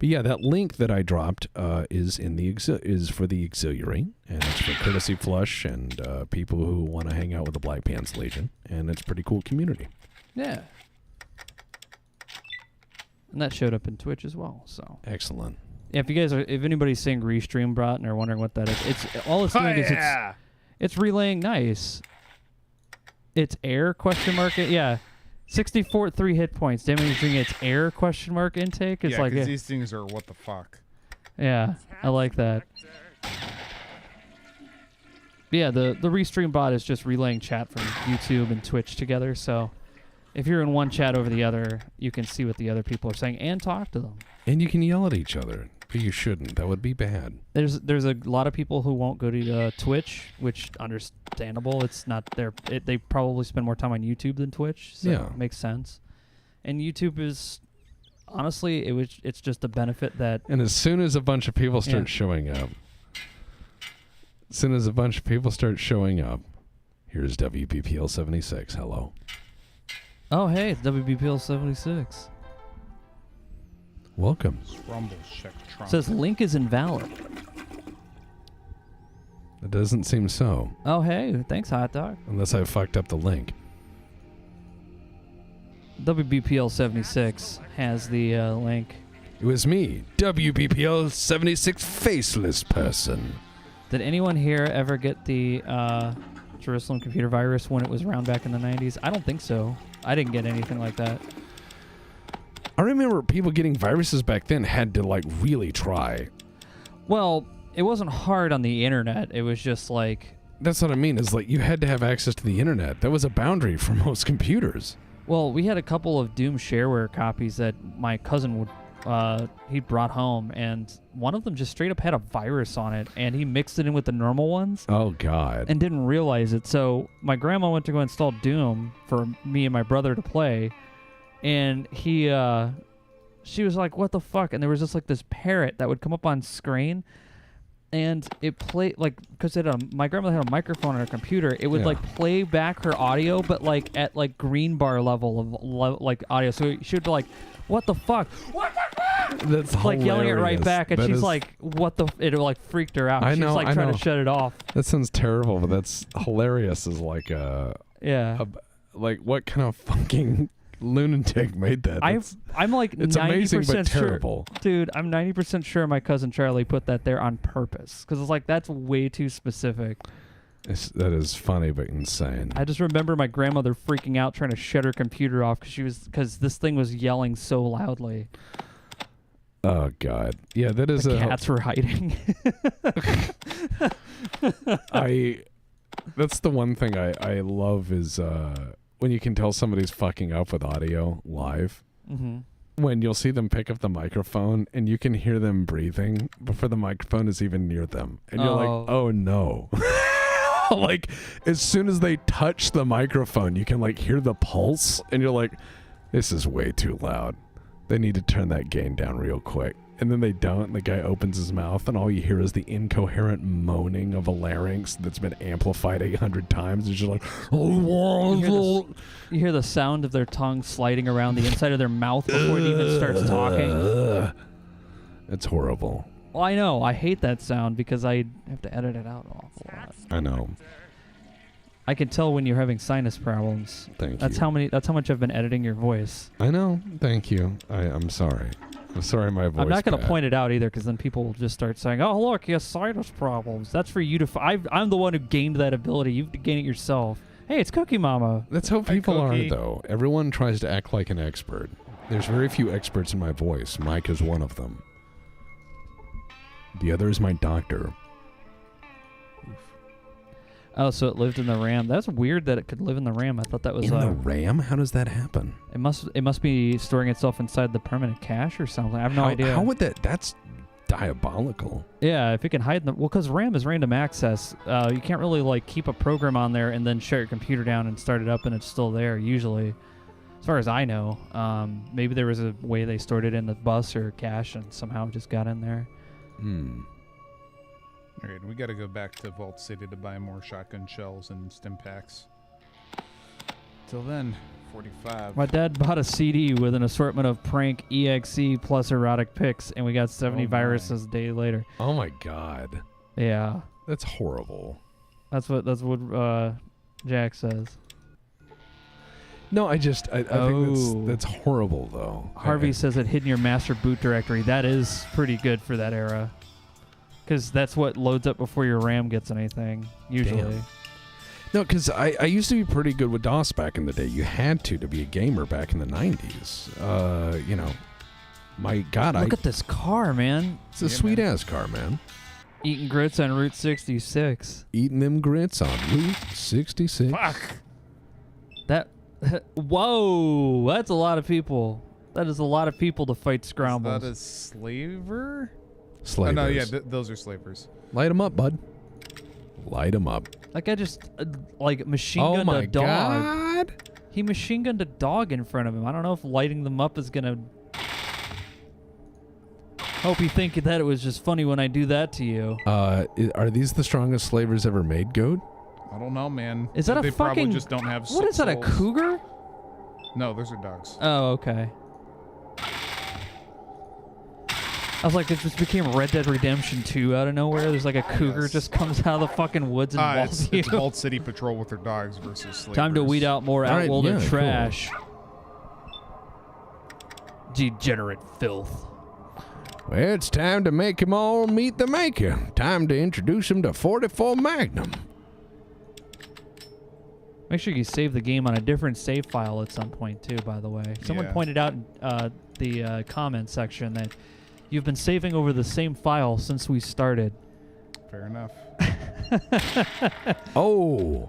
But yeah, that link that I dropped is in the is for the auxiliary, and it's for Courtesy Flush and people who want to hang out with the Black Pants Legion, and it's a pretty cool community. Yeah. And that showed up in Twitch as well. So excellent. Yeah, if anybody's saying Restream bot and are wondering what that is, it's all it's doing is it's relaying nice. It's air ? Yeah. 64 at 3 hit points, damaging its air ? Intake. It's like these things are what the fuck. Yeah, I like that. Yeah, the Restream bot is just relaying chat from YouTube and Twitch together. So if you're in one chat over the other, you can see what the other people are saying and talk to them. And you can yell at each other. But you shouldn't. That would be bad. There's a lot of people who won't go to Twitch, which understandable. It's not their. They probably spend more time on YouTube than Twitch. So yeah, it makes sense. And YouTube is honestly, it's just a benefit that. And as soon as a bunch of people start showing up, here's WBPL 76. Hello. Oh hey, it's WBPL 76. Welcome. Says link is invalid. It doesn't seem so. Oh, hey. Thanks, Hot Dog. Unless I fucked up the link. WBPL 76 has the link. It was me, WBPL 76 faceless person. Did anyone here ever get the Jerusalem computer virus when it was around back in the 90s? I don't think so. I didn't get anything like that. I remember people getting viruses back then had to, like, really try. Well, it wasn't hard on the internet. It was just like... That's what I mean, is like you had to have access to the internet. That was a boundary for most computers. Well, we had a couple of Doom shareware copies that my cousin would... he brought home, and one of them just straight up had a virus on it, and he mixed it in with the normal ones. Oh, God. And didn't realize it. So my grandma went to go install Doom for me and my brother to play, and she was like, what the fuck? And there was just like this parrot that would come up on screen, and it played, like, because my grandmother had a microphone on her computer, it would like play back her audio, but like at like green bar level of like audio. So she would be like, what the fuck? What the fuck? That's like hilarious. Yelling it right back, and that she's like, what the it like freaked her out. I She's know, like trying to shut it off. That sounds terrible, but that's hilarious. Is like like what kind of fucking lunatic made that? I'm like it's 90% amazing but sure, terrible. dude. I'm 90% sure my cousin Charlie put that there on purpose, because it's like that's way too specific. That is funny but insane. I just remember my grandmother freaking out trying to shut her computer off because this thing was yelling so loudly. Oh God, yeah, that is the cats were hiding. That's the one thing I love is when you can tell somebody's fucking up with audio live. Mm-hmm. When you'll see them pick up the microphone and you can hear them breathing before the microphone is even near them, and you're like, oh no. Like as soon as they touch the microphone, you can like hear the pulse, and you're like, this is way too loud. They need to turn that gain down real quick. And then they don't, and the guy opens his mouth, and all you hear is the incoherent moaning of a larynx that's been amplified 800 times. It's just like... You hear the sound of their tongue sliding around the inside of their mouth before it even starts talking. It's horrible. Well, I know. I hate that sound because I have to edit it out an awful lot. I know. I can tell when you're having sinus problems. Thank you. That's how much I've been editing your voice. I know. Thank you. I'm sorry. I'm sorry my voice. I'm not going to point it out either, because then people will just start saying, oh, look, he has sinus problems. That's for you to... I'm the one who gained that ability. You've gained it yourself. Hey, it's Cookie Mama. That's how people are, though. Everyone tries to act like an expert. There's very few experts in my voice. Mike is one of them. The other is my doctor. Oh, so it lived in the RAM. That's weird that it could live in the RAM. I thought that was in the RAM. How does that happen? It must be storing itself inside the permanent cache or something. I have no idea. How would that? That's diabolical. Yeah, if it can hide in the because RAM is random access. You can't really like keep a program on there and then shut your computer down and start it up and it's still there. Usually, as far as I know, maybe there was a way they stored it in the bus or cache and somehow it just got in there. All right, we got to go back to Vault City to buy more shotgun shells and stim packs. Till then, 45. My dad bought a CD with an assortment of prank EXE plus erotic pics, and we got 70 Oh my. viruses a day later. Oh my god. Yeah, That's horrible. that's what Jack says. No, I think Oh. that's horrible though. Harvey says it hid in your master boot directory. That is pretty good for that era. Because that's what loads up before your RAM gets anything, usually. Damn. No, because I used to be pretty good with DOS back in the day. You had to be a gamer back in the 90s. You know, my God, Look at this car, man. it's a sweet-ass car, man. Eating grits on Route 66. Eating them grits on Route 66. Fuck. That... Whoa! That's a lot of people. That is a lot of people to fight Scrombles. Is that a slaver? Slavers. Oh, no, yeah, those are slavers. Light them up, bud. Light them up. That guy just, machine Oh gunned my a dog. God. He machine gunned a dog in front of him. I don't know if lighting them up is gonna... Hope you think that it was just funny when I do that to you. Are these the strongest slavers ever made, Goat? I don't know, man. Is that they a fucking... probably just don't have What is that, a souls. cougar? No, those are dogs. Oh, okay. I was like, it just became Red Dead Redemption 2 out of nowhere. There's like a cougar Yes. just comes out of the fucking woods and walls you. It's Vault City Patrol with their dogs versus slavers. Time to weed out more All right, outworlder yeah, cool. trash. Degenerate filth. Well, it's time to make 'em all meet the maker. Time to introduce 'em to 44 Magnum. Make sure you save the game on a different save file at some point too, by the way. Someone Yeah. pointed out in the comment section that you've been saving over the same file since we started. Fair enough. Oh.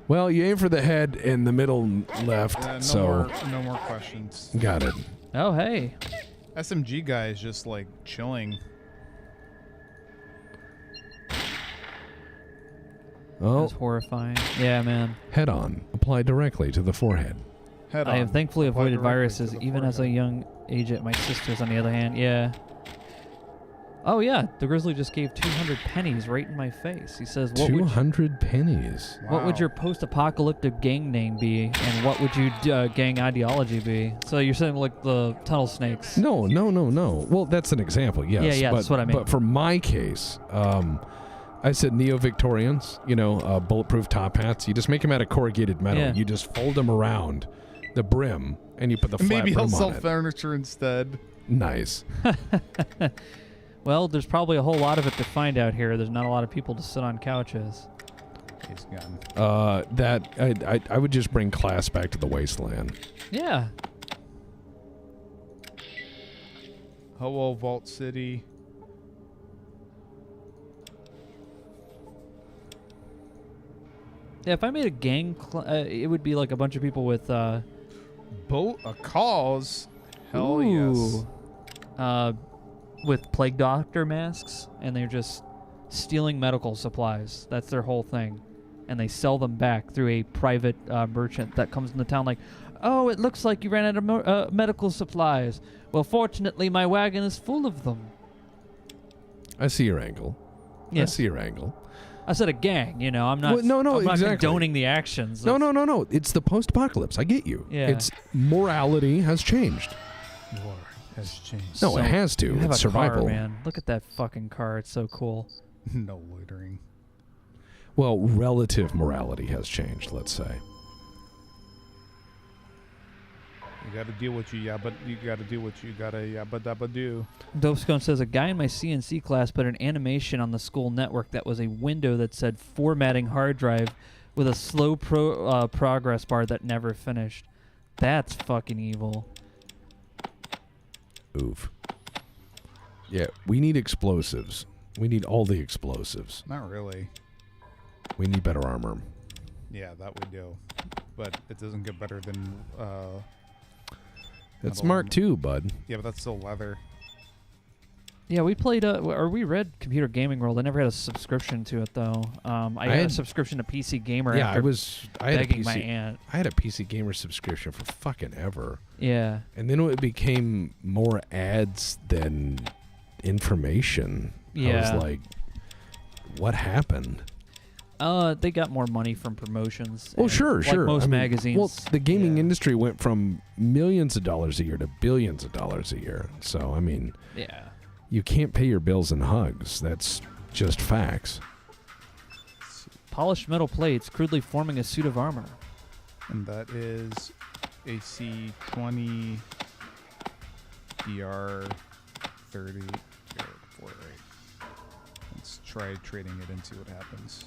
Well, you aim for the head in the middle left, No more questions. got it. Oh, hey. SMG guy is just like chilling. Oh, That's horrifying. Yeah, man. head on. Apply directly to the forehead. Head I on. have thankfully Apply avoided directly to viruses, the even as a forehead. young age at my sister's, on the other hand. Yeah. Oh, yeah. The Grizzly just gave 200 pennies right in my face. He says, what would 200 pennies. What would Wow. your post-apocalyptic gang name be, and what would your gang ideology be? So you're saying like the tunnel snakes? No. Well, that's an example, yes. Yeah, but, that's what I mean. But for my case, I said Neo-Victorians, bulletproof top hats. You just make them out of corrugated metal. Yeah. You just fold them around the brim, and you put the flat Maybe he'll brim sell on it. furniture instead. Nice. Well, there's probably a whole lot of it to find out here. There's not a lot of people to sit on couches. He's gone. I would just bring class back to the Wasteland. Yeah. Hello, Vault City. Yeah, if I made a gang, it would be like a bunch of people with, Boat a cause. Hell yes. with plague doctor masks, and they're just stealing medical supplies. That's their whole thing. And they sell them back through a private merchant that comes in the town like, oh, it looks like you ran out of medical supplies. Well, fortunately, my wagon is full of them. I see your angle. I Yes. see your angle. I said a gang, I'm not, Well, no, I'm not exactly. condoning the actions. No. It's the post-apocalypse. I get you. Yeah. It's morality has changed. War has changed. No, it has to. You have It's a survival. car, man. Look at that fucking car. It's so cool. No loitering. Well, relative morality has changed, let's say. You gotta do what you gotta yabba dabba do. Dopescone says a guy in my CNC class put an animation on the school network that was a window that said formatting hard drive with a slow progress bar that never finished. That's fucking evil. Oof. Yeah, we need explosives. We need all the explosives. Not really. We need better armor. Yeah, that we do. But it doesn't get better than That's metal Mark armor. II, bud. Yeah, but that's still leather. Yeah, we played, or we read Computer Gaming World. I never had a subscription to it, though. I had a had- subscription to PC Gamer Yeah, after I had a begging my PC. aunt. I had a PC Gamer subscription for fucking ever. Yeah. And then it became more ads than information. I Yeah. was like, what happened? They got more money from promotions. Oh, and sure, like sure. most magazines. Well, the gaming Yeah. industry went from millions of dollars a year to billions of dollars a year. So, I mean, yeah. you can't pay your bills in hugs. That's just facts. Polished metal plates crudely forming a suit of armor. And that is AC20 DR30 DR4, right? Let's try trading it and see what happens.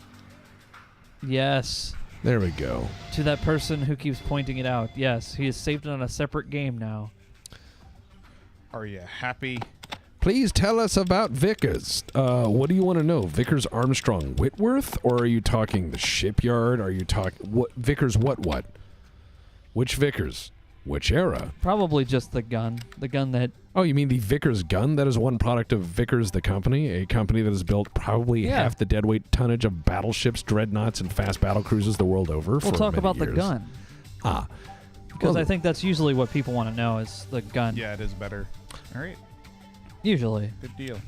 Yes. There we go. To that person who keeps pointing it out. Yes, he has saved it on a separate game now. Are you happy? Please tell us about Vickers. What do you want to know? Vickers Armstrong Whitworth? Or are you talking the shipyard? Are you talking... what Vickers what? Which Vickers? Which era? Probably just the gun. The gun that... Oh, you mean the Vickers gun? That is one product of Vickers the company, a company that has built probably Yeah. half the deadweight tonnage of battleships, dreadnoughts, and fast battle cruisers the world over. We'll talk about the gun. Because Well, I think that's usually what people want to know is the gun. Yeah, it is better. All right, Usually. good deal.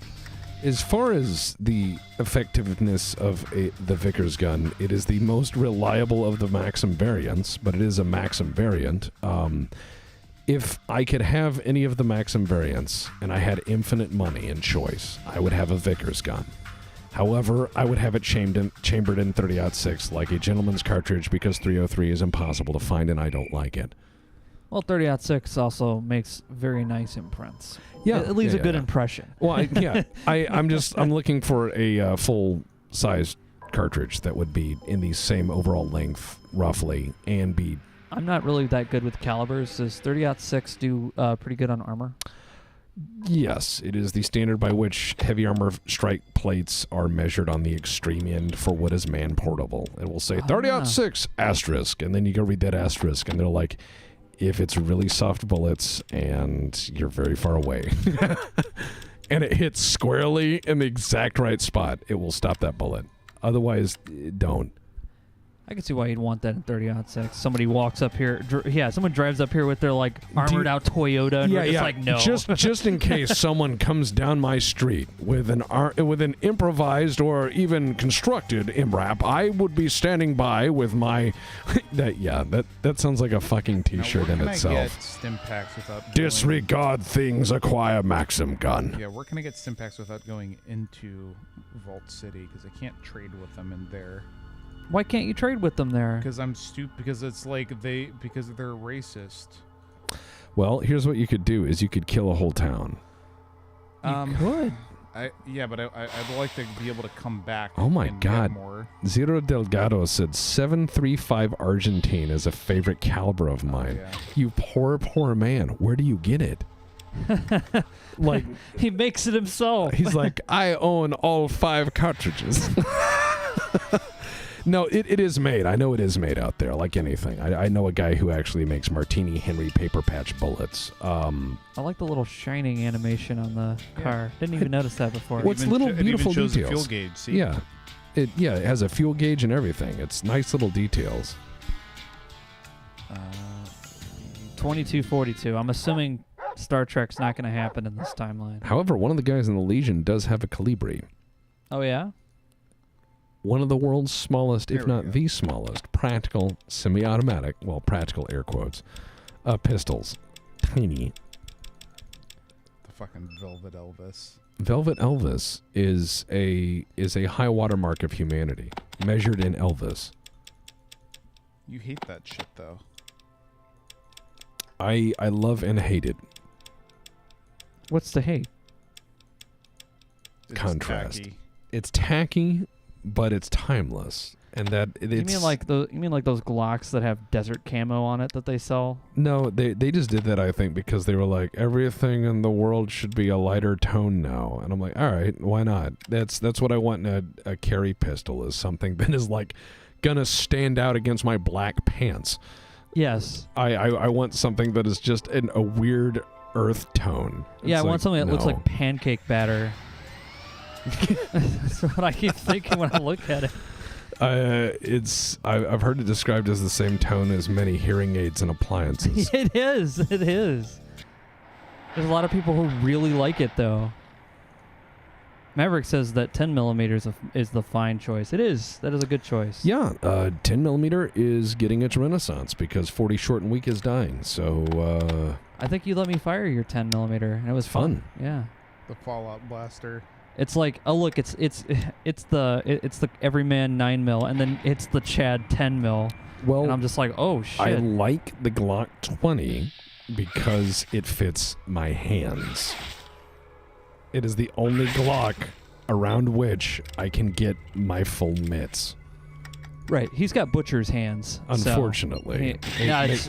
As far as the effectiveness of the Vickers gun, it is the most reliable of the Maxim variants, but it is a Maxim variant. If I could have any of the Maxim variants and I had infinite money and choice, I would have a Vickers gun. However, I would have it chambered in 30-06 like a gentleman's cartridge because 303 is impossible to find and I don't like it. Well, 30-06 also makes very nice imprints. Yeah, It leaves yeah, a good yeah. impression. Well, I'm looking for a full-size cartridge that would be in the same overall length, roughly, and be... I'm not really that good with calibers. Does 30-06 do pretty good on armor? Yes, it is the standard by which heavy armor strike plates are measured on the extreme end for what is man-portable. It will say 30-06 asterisk, and then you go read that asterisk, and they're like... if it's really soft bullets and you're very far away and it hits squarely in the exact right spot, it will stop that bullet. Otherwise, don't. I can see why you'd want that in 30-06. Somebody walks up here. Someone drives up here with their like armored out Toyota, and we're just like, no. Just in case someone comes down my street with an improvised or even constructed MRAP, I would be standing by with my that sounds like a fucking T-shirt now, in where can I itself. get stim packs without going, Disregard things, acquire Maxim gun. Yeah, where can I get stim packs without going into Vault City? Because I can't trade with them in there. Why can't you trade with them there? Because I'm stupid. Because it's like because they're racist. Well, here's what you could do: is you could kill a whole town. You could. But I'd like to be able to come back. Oh my and God. Get more. Zero Delgado said 735 Argentine is a favorite caliber of mine. Yeah. You poor man. Where do you get it? Like He makes it himself. he's like, I own all 5 cartridges. No, it is made. I know it is made out there, like anything. I know a guy who actually makes Martini Henry paper patch bullets. I like the little shining animation on the car. Didn't even notice that before. What's It little even beautiful shows details. the fuel gauge. See? Yeah. It has a fuel gauge and everything. It's nice little details. 2242. I'm assuming Star Trek's not going to happen in this timeline. However, one of the guys in the Legion does have a Calibri. Oh, yeah? One of the world's smallest, if There we not go. the smallest, practical semi-automatic, well, practical air quotes, pistols. Tiny. The fucking Velvet Elvis. Velvet Elvis is a high watermark of humanity, measured in Elvis. You hate that shit though. I love and hate it. What's the hate? It's Contrast. tacky. It's tacky, but it's timeless. And that it's You mean like those Glocks that have desert camo on it that they sell? No, they just did that, I think, because they were like, everything in the world should be a lighter tone now. And I'm like, all right, why not? That's what I want in a carry pistol, is something that is like gonna stand out against my black pants. Yes. I want something that is just in a weird earth tone. Yeah, I It's want like, something that looks no. like pancake batter. That's what I keep thinking when I look at it. I've heard it described as the same tone as many hearing aids and appliances. It is. It is. There's a lot of people who really like it, though. Maverick says that 10 millimeters is the fine choice. It is. That is a good choice. Yeah, 10 millimeter is getting its renaissance because 40 short and weak is dying. So I think you let me fire your 10 millimeter, and it was fun. Yeah. The Fallout Blaster. It's like, oh look, it's the Everyman 9 mil, and then it's the Chad 10 mil. Well, and I'm just like, oh shit. I like the Glock 20 because it fits my hands. It is the only Glock around which I can get my full mitts. Right, he's got butcher's hands. Unfortunately. It's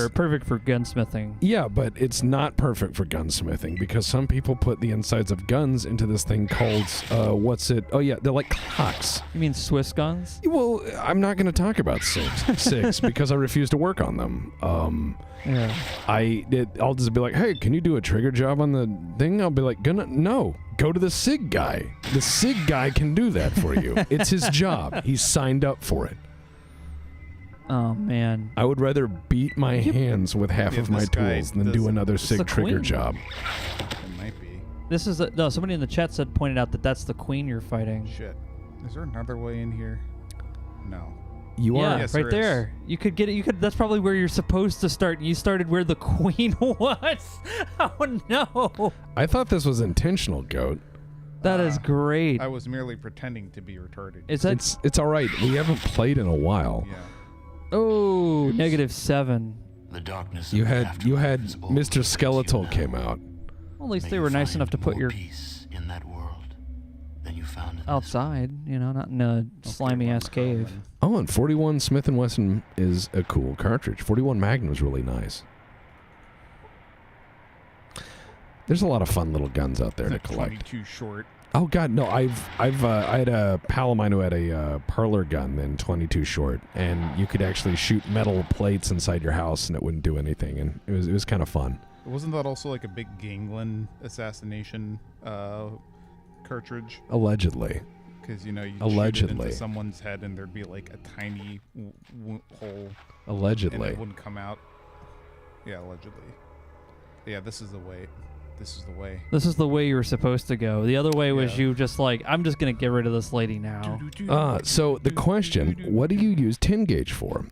perfect for gunsmithing. Yeah, but it's not perfect for gunsmithing because some people put the insides of guns into this thing called, Oh yeah, they're like clocks. You mean Swiss guns? Well, I'm not going to talk about six because I refuse to work on them. Yeah. I'll just be like, hey, can you do a trigger job on the thing? I'll be like, no, go to the SIG guy. The SIG guy can do that for you. It's his job. He's signed up for it. Oh, man. I would rather beat my hands with half of my tools than do another SIG trigger job. It might be. This is somebody in the chat pointed out that that's the queen you're fighting. Shit. Is there another way in here? No. You are? Yes, right there. You could get it. That's probably where you're supposed to start. You started where the queen was. Oh, no. I thought this was intentional, Goat. That is great. I was merely pretending to be retarded. It's all right. We haven't played in a while. Yeah. Oh, -7. The darkness You of the had afterlife is all Mr. that Skeletal awaits you came now. out. Well, at least May they you were nice find enough to put more your peace in that world than you found in this outside, not in a slimy ass cave. Oh, and 41 Smith & Wesson is a cool cartridge. 41 Magnum is really nice. There's a lot of fun little guns out there to collect. 22 short. Oh God, no! I had a pal of mine who had a parlor gun, then 22 short, and you could actually shoot metal plates inside your house, and it wouldn't do anything, and it was kind of fun. Wasn't that also like a big gangland assassination cartridge? Allegedly. Because you shoot it Allegedly. into someone's head, and there'd be like a tiny hole, Allegedly. and it wouldn't come out. Yeah, allegedly. Yeah, this is the way. This is the way. This is the way you were supposed to go. The other way was Yeah. you just like, I'm just going to get rid of this lady now. So the question, what do you use 10 gauge for?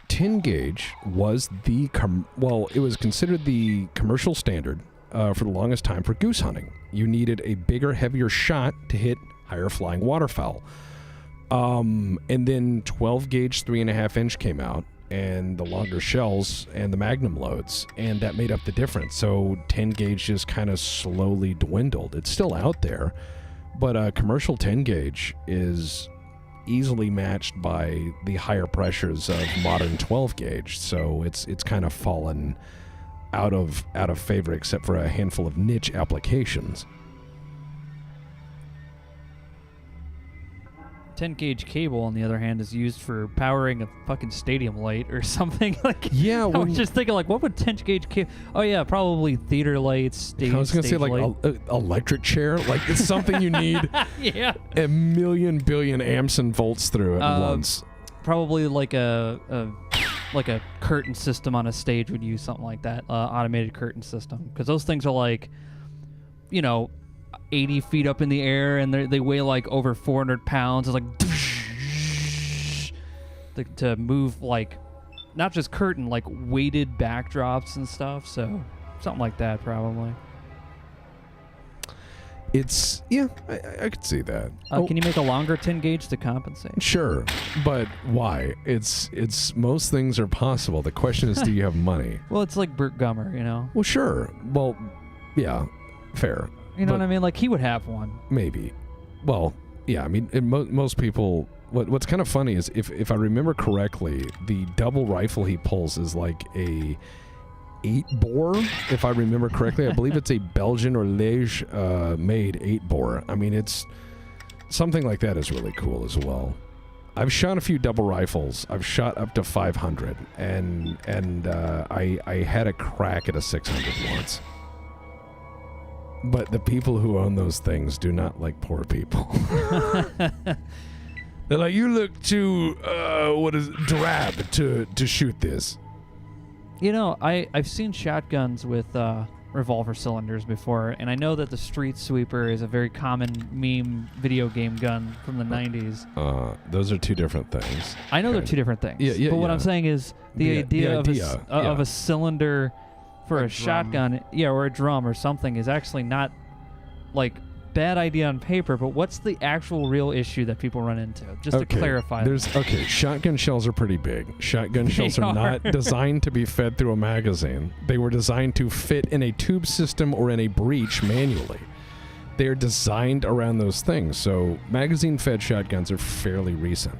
10 gauge was it was considered the commercial standard for the longest time for goose hunting. You needed a bigger, heavier shot to hit higher flying waterfowl. And then 12 gauge 3.5 inch came out, and the longer shells and the magnum loads, and that made up the difference. So 10 gauge just kind of slowly dwindled. It's still out there, but commercial 10 gauge is easily matched by the higher pressures of modern 12 gauge. So it's kind of fallen out of favor, except for a handful of niche applications. 10 gauge cable, on the other hand, is used for powering a fucking stadium light or something. Like, Yeah, I was just thinking, like, what would 10 gauge cable? Oh yeah, probably theater lights, stage. I was gonna say like electric chair, like it's something you need yeah, a million billion amps and volts through at once. probably like a curtain system on a stage would use something like that, automated curtain system, because those things are like, 80 feet up in the air, and they weigh like over 400 pounds. It's like to move, like, not just curtain, like weighted backdrops and stuff. So something like that probably. It's I could see that. Can you make a longer 10 gauge to compensate? Sure, but why? It's most things are possible. The question is, do you have money? Well, it's like Burt Gummer, Well, sure. Well, yeah, fair. You know what I mean? Like, he would have one. Maybe. Well, yeah. I mean, most people. What's kind of funny is if I remember correctly, the double rifle he pulls is like a 8-bore. If I remember correctly, I believe it's a Belgian or Liege made 8-bore. I mean, it's something like that is really cool as well. I've shot a few double rifles. I've shot up to 500, and I had a crack at a 600 once. But the people who own those things do not like poor people. They're like, you look too, drab to shoot this. I've seen shotguns with revolver cylinders before, and I know that the Street Sweeper is a very common meme video game gun from the 90s. Those are two different things. I know they're two different things. Yeah, but what I'm saying is the idea of a cylinder for a shotgun, or a drum or something is actually not like bad idea on paper, but what's the actual real issue that people run into? Just to clarify. Shotgun shells are pretty big. Shotgun shells are not designed to be fed through a magazine. They were designed to fit in a tube system or in a breech manually. They're designed around those things. So magazine-fed shotguns are fairly recent.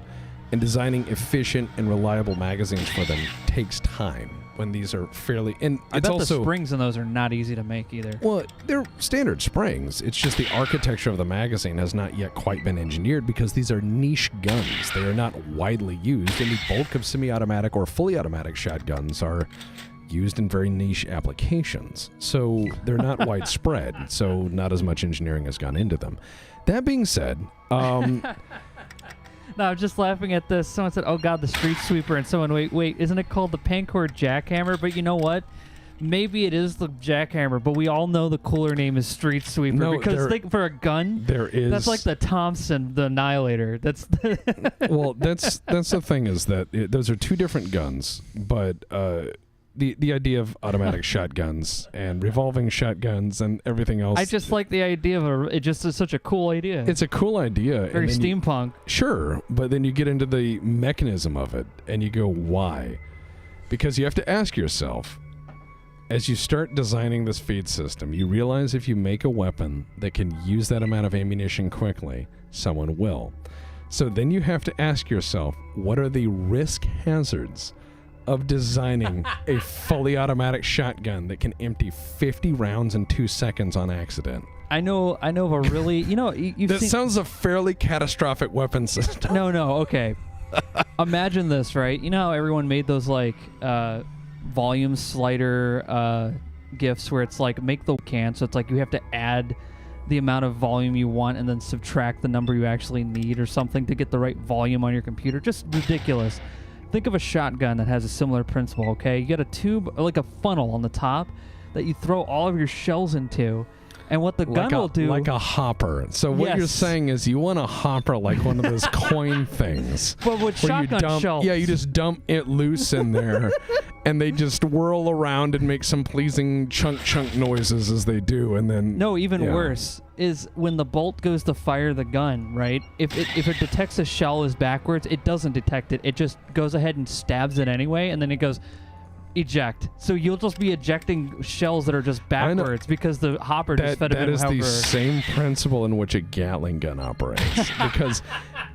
And designing efficient and reliable magazines for them takes time. When these are fairly, and I it's bet also the springs in those are not easy to make either. Well, they're standard springs. It's just the architecture of the magazine has not yet quite been engineered because these are niche guns. They are not widely used, and the bulk of semi-automatic or fully automatic shotguns are used in very niche applications. So they're not widespread. So not as much engineering has gone into them. That being said, No, I'm just laughing at this. Someone said, "Oh God, the Street Sweeper," and someone, wait, isn't it called the Pancord Jackhammer? But you know what? Maybe it is the Jackhammer, but we all know the cooler name is Street Sweeper because for a gun, that's like the Thompson, the Annihilator. That's well, that's the thing is that those are two different guns, but the idea of automatic shotguns and revolving shotguns and everything else. I just like the idea of it. Just is such a cool idea. It's a cool idea. Very steampunk. Sure, but then you get into the mechanism of it, and you go, why? Because you have to ask yourself, as you start designing this feed system, you realize if you make a weapon that can use that amount of ammunition quickly, someone will. So then you have to ask yourself, what are the risk hazards of designing a fully automatic shotgun that can empty 50 rounds in 2 seconds on accident? I know of a really, you've that seen... sounds a fairly catastrophic weapon system. No, okay. Imagine this, right? You know how everyone made those like volume slider GIFs where it's like make the can, so it's like you have to add the amount of volume you want and then subtract the number you actually need or something to get the right volume on your computer. Just ridiculous. Think of a shotgun that has a similar principle, okay? You got a tube, like a funnel on the top that you throw all of your shells into, and what the gun will do... Like a hopper. So what you're saying is you want a hopper like one of those coin things. But with shotgun shells. Yeah, you just dump it loose in there, and they just whirl around and make some pleasing chunk noises as they do, and then... No, even worse is when the bolt goes to fire the gun, right? If it detects a shell is backwards, it doesn't detect it. It just goes ahead and stabs it anyway, and then it goes eject. So you'll just be ejecting shells that are just backwards because the hopper just fed it. That is the same principle in which a Gatling gun operates. Because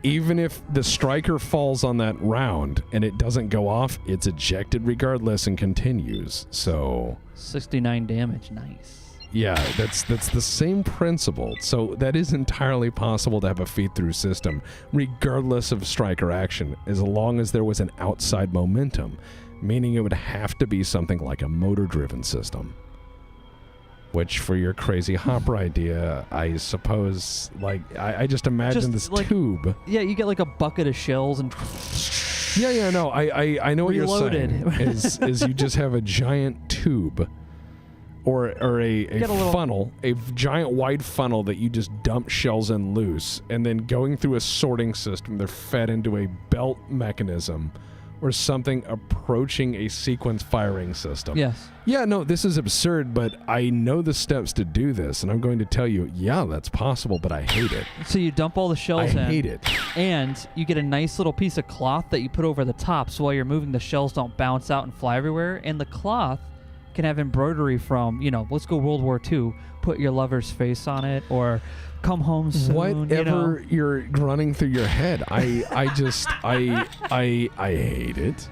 even if the striker falls on that round and it doesn't go off, it's ejected regardless and continues. So 69 damage, nice. Yeah, that's the same principle. So that is entirely possible to have a feed-through system, regardless of striker action, as long as there was an outside momentum, meaning it would have to be something like a motor-driven system. Which, for your crazy hopper idea, I suppose, like, I just imagine this tube. Yeah, you get like a bucket of shells and... I know what you're saying. is you just have a giant tube or a funnel, a giant wide funnel that you just dump shells in loose, and then going through a sorting system, they're fed into a belt mechanism or something approaching a sequence firing system. Yes. Yeah, no, this is absurd, but I know the steps to do this, and I'm going to tell you, yeah, that's possible, but I hate it. So you dump all the shells in. I hate it. And you get a nice little piece of cloth that you put over the top, so while you're moving, the shells don't bounce out and fly everywhere, and the cloth can have embroidery from, let's go World War II, put your lover's face on it, or come home soon. Whatever you're running through your head, I hate it.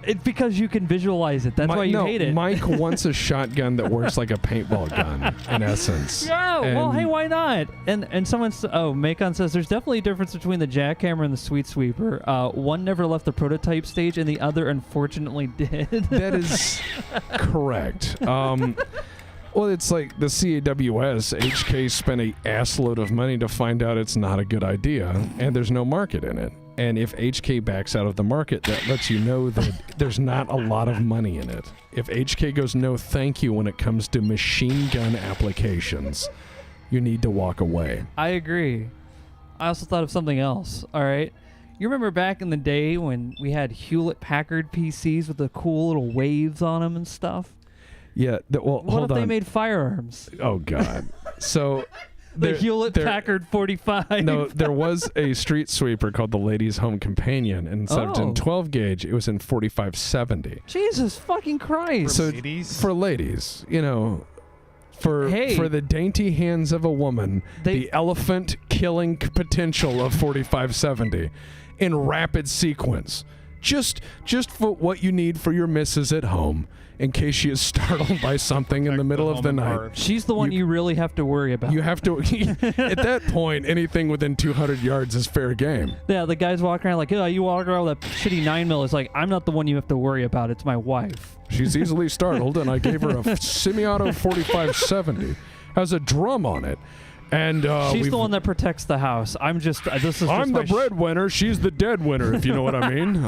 It's because you can visualize it. That's why you hate it. Mike wants a shotgun that works like a paintball gun, in essence. Yeah, well, hey, why not? And someone, Macon says, there's definitely a difference between the Jackhammer and the Sweet Sweeper. One never left the prototype stage, and the other, unfortunately, did. That is correct. Well, it's like the CAWS. HK spent an assload of money to find out it's not a good idea, and there's no market in it. And if HK backs out of the market, that lets you know that there's not a lot of money in it. If HK goes no thank you when it comes to machine gun applications, you need to walk away. I agree. I also thought of something else, all right? You remember back in the day when we had Hewlett-Packard PCs with the cool little waves on them and stuff? Yeah, well, What hold if on. they made firearms? Oh, God. So... The Hewlett-Packard 45. No, there was a street sweeper called the Ladies' Home Companion, and instead of in 12 gauge, it was in 4570. Jesus fucking Christ. So ladies? for ladies, you know, for the dainty hands of a woman, the elephant killing potential of 4570 in rapid sequence. Just for what you need for your missus at home in case she is startled by something in the middle of the night. She's the one you really have to worry about. You have to, at that point, anything within 200 yards is fair game. Yeah, the guy's walking around like, oh, you walk around with that shitty 9mm. It's like, I'm not the one you have to worry about. It's my wife. She's easily startled, and I gave her a semi-auto 4570. Has a drum on it. And she's the one that protects the house. I'm just I'm the breadwinner. She's the dead winner, if you know what I mean.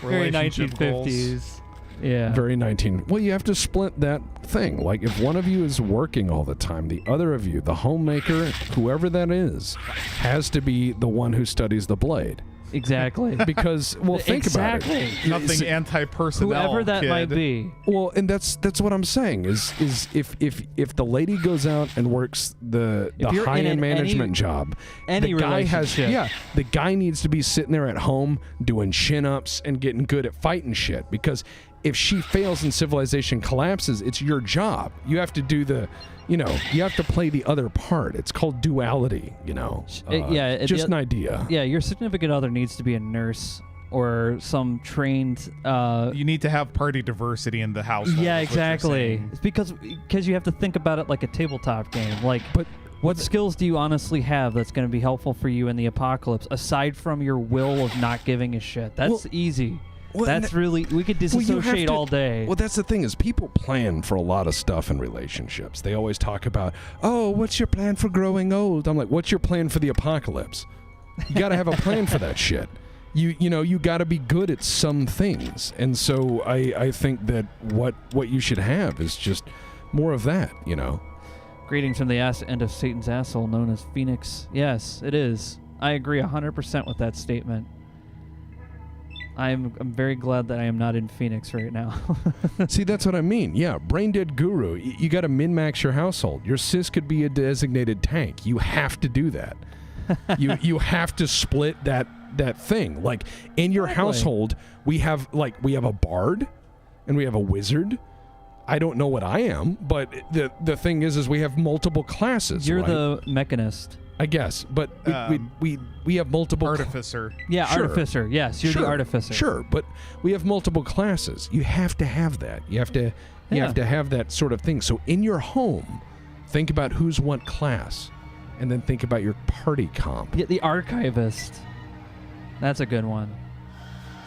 Very Relationship 1950s. goals. Yeah. Very 19. Well, you have to split that thing. Like, if one of you is working all the time, the other of you, the homemaker, whoever that is, has to be the one who studies the blade. Exactly. Because, well, think about it. Nothing anti-personnel, Whoever that kid. might be. Well, and that's what I'm saying is if the lady goes out and works the high-end management job, any the guy relationship. the guy needs to be sitting there at home doing chin-ups and getting good at fighting shit, because if she fails and civilization collapses, it's your job. You have to do you have to play the other part. It's called duality, just an idea. Yeah, your significant other needs to be a nurse or some trained... you need to have party diversity in the household. Yeah, exactly. It's because you have to think about it like a tabletop game. Like, what skills do you honestly have that's going to be helpful for you in the apocalypse, aside from your will of not giving a shit? That's easy. That's really... We could disassociate all day. Well, that's the thing is people plan for a lot of stuff in relationships. They always talk about, oh, what's your plan for growing old? I'm like, what's your plan for the apocalypse? You got to have a plan for that shit. You got to be good at some things. And so I think that what you should have is just more of that, Greetings from the end of Satan's asshole known as Phoenix. Yes, it is. I agree 100% with that statement. I'm very glad that I am not in Phoenix right now. See, that's what I mean. Yeah, brain dead guru. You got to min-max your household. Your sis could be a designated tank. You have to do that. you have to split that thing. Like in your household, we have a bard and we have a wizard. I don't know what I am, but the thing is we have multiple classes. You're right? the mechanist. I guess, but we have multiple... Artificer. Yeah, sure. Artificer. Yes, you're the artificer. Sure, but we have multiple classes. You have to have that. You have to have that sort of thing. So in your home, think about who's what class, and then think about your party comp. Yeah, the archivist. That's a good one.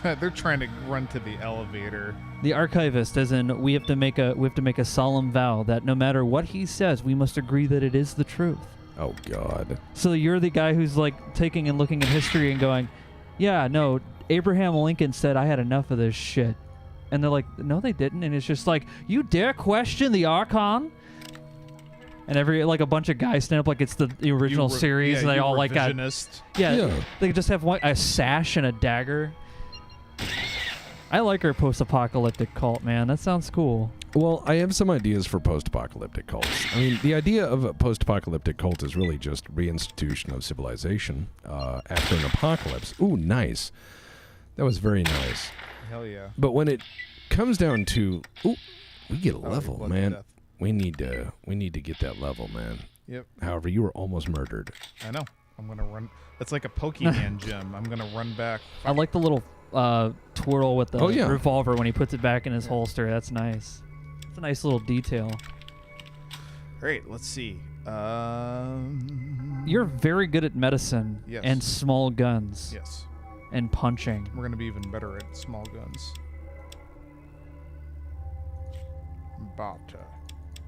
They're trying to run to the elevator. The archivist, as in we have to make a solemn vow that no matter what he says, we must agree that it is the truth. Oh, God. So you're the guy who's like taking and looking at history and going, yeah, no, Abraham Lincoln said I had enough of this shit. And they're like, no, they didn't. And it's just like, you dare question the Archon? And a bunch of guys stand up like it's the original series, and they all like got... Yeah, they just have a sash and a dagger. I like our post-apocalyptic cult, man. That sounds cool. Well, I have some ideas for post-apocalyptic cults. I mean, the idea of a post-apocalyptic cult is really just reinstitution of civilization after an apocalypse. Ooh, nice. That was very nice. Hell yeah. But when it comes down to... Ooh, we get a level, man. We need to get that level, man. Yep. However, you were almost murdered. I know. I'm going to run... It's like a Pokemon gym. I'm going to run back. I like the little twirl with the revolver when he puts it back in his holster. That's nice. It's a nice little detail. Great. Let's see. You're very good at medicine and small guns. Yes. And punching. We're going to be even better at small guns.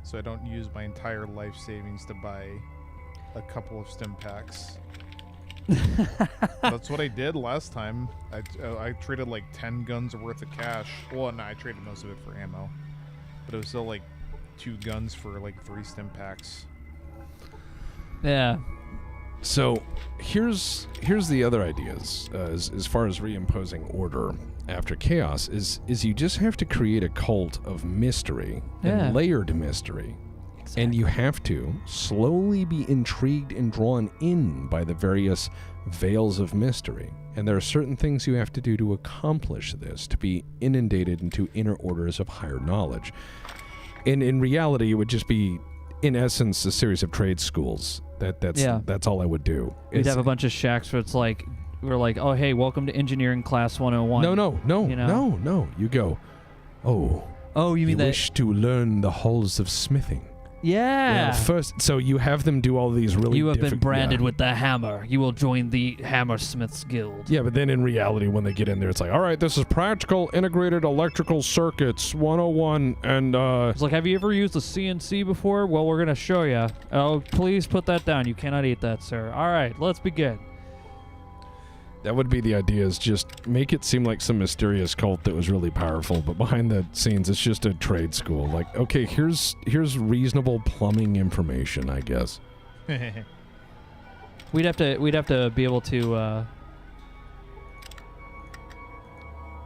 So I don't use my entire life savings to buy a couple of stim packs. That's what I did last time. I traded like 10 guns worth of cash. Well, no, I traded most of it for ammo, but it was still like 2 guns for like 3 stim packs. Yeah. So here's the other ideas as far as reimposing order after chaos is you just have to create a cult of mystery and layered mystery. Exactly. And you have to slowly be intrigued and drawn in by the various veils of mystery. And there are certain things you have to do to accomplish this, to be inundated into inner orders of higher knowledge. And in reality, it would just be, in essence, a series of trade schools. That's all I would do. We'd have a bunch of shacks where it's like, we're like, oh, hey, welcome to engineering class 101. No. You go, oh, you mean that? Wish to learn the halls of smithing. Yeah. Well, first, so you have them do all these really. You have been branded with the hammer. You will join the Hammersmiths Guild. Yeah, but then in reality, when they get in there, it's like, all right, this is practical integrated electrical circuits 101, and it's like, have you ever used a CNC before? Well, we're gonna show you. Oh, please put that down. You cannot eat that, sir. All right, let's begin. That would be the idea, is just make it seem like some mysterious cult that was really powerful, but behind the scenes, it's just a trade school. Like, okay, here's reasonable plumbing information, I guess. We'd have to be able to.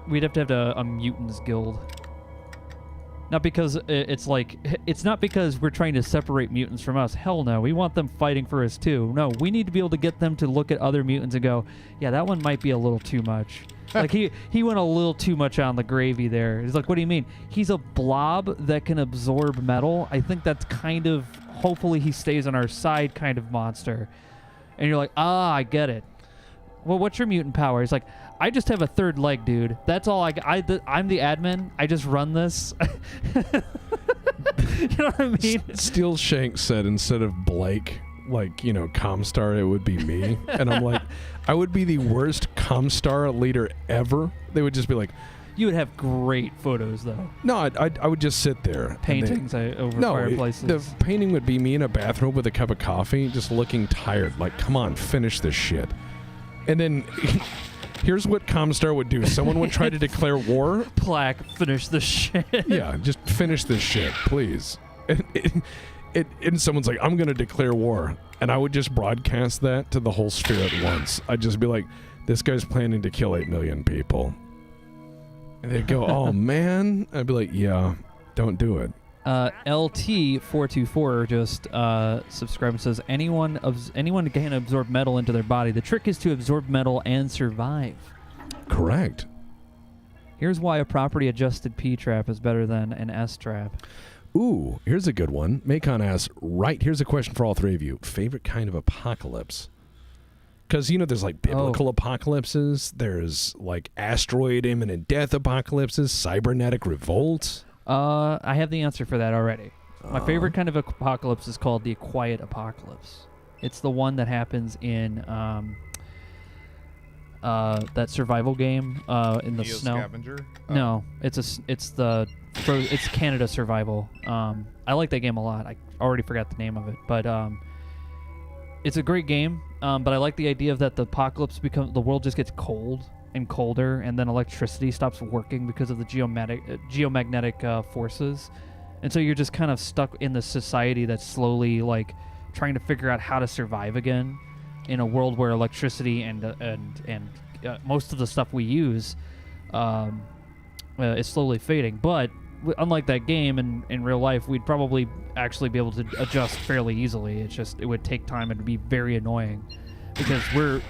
We'd have to have a mutants guild. Not because it's not because we're trying to separate mutants from us. Hell no, we want them fighting for us too. No, we need to be able to get them to look at other mutants and go, yeah, that one might be a little too much. Like he went a little too much on the gravy there. He's like, what do you mean? He's a blob that can absorb metal. I think that's kind of, hopefully he stays on our side kind of monster. And you're like, I get it. Well, what's your mutant power? He's like, I just have a third leg, dude. That's all I'm the admin. I just run this. You know what I mean? Steel Shank said instead of Blake, like, Comstar, it would be me. And I'm like, I would be the worst Comstar leader ever. They would just be like... You would have great photos, though. No, I would just sit there. Paintings over fireplaces. The painting would be me in a bathrobe with a cup of coffee, just looking tired. Like, come on, finish this shit. And then... Here's what Comstar would do. Someone would try to declare war. Plaque, finish the shit. Yeah, just finish this shit, please. And someone's like, I'm going to declare war. And I would just broadcast that to the whole sphere at once. I'd just be like, this guy's planning to kill 8 million people. And they'd go, oh, man. I'd be like, yeah, don't do it. LT424 just subscribed and says, anyone can absorb metal into their body. The trick is to absorb metal and survive. Correct. Here's why a property adjusted P-trap is better than an S-trap. Ooh, here's a good one. Macon asks, right, here's a question for all three of you. Favorite kind of apocalypse? Because, there's like biblical apocalypses. There's like asteroid imminent death apocalypses, cybernetic revolts. I have the answer for that already. My favorite kind of apocalypse is called the quiet apocalypse. It's the one that happens in that survival game in the snow. Scavenger? No, it's Canada Survival. I like that game a lot. I already forgot the name of it, but it's a great game. But I like the idea of that the apocalypse the world just gets cold and colder, and then electricity stops working because of the geomagnetic forces, and so you're just kind of stuck in the society that's slowly like trying to figure out how to survive again in a world where electricity and most of the stuff we use is slowly fading. But unlike that game, in real life, we'd probably actually be able to adjust fairly easily. It would take time and it'd be very annoying. Because we're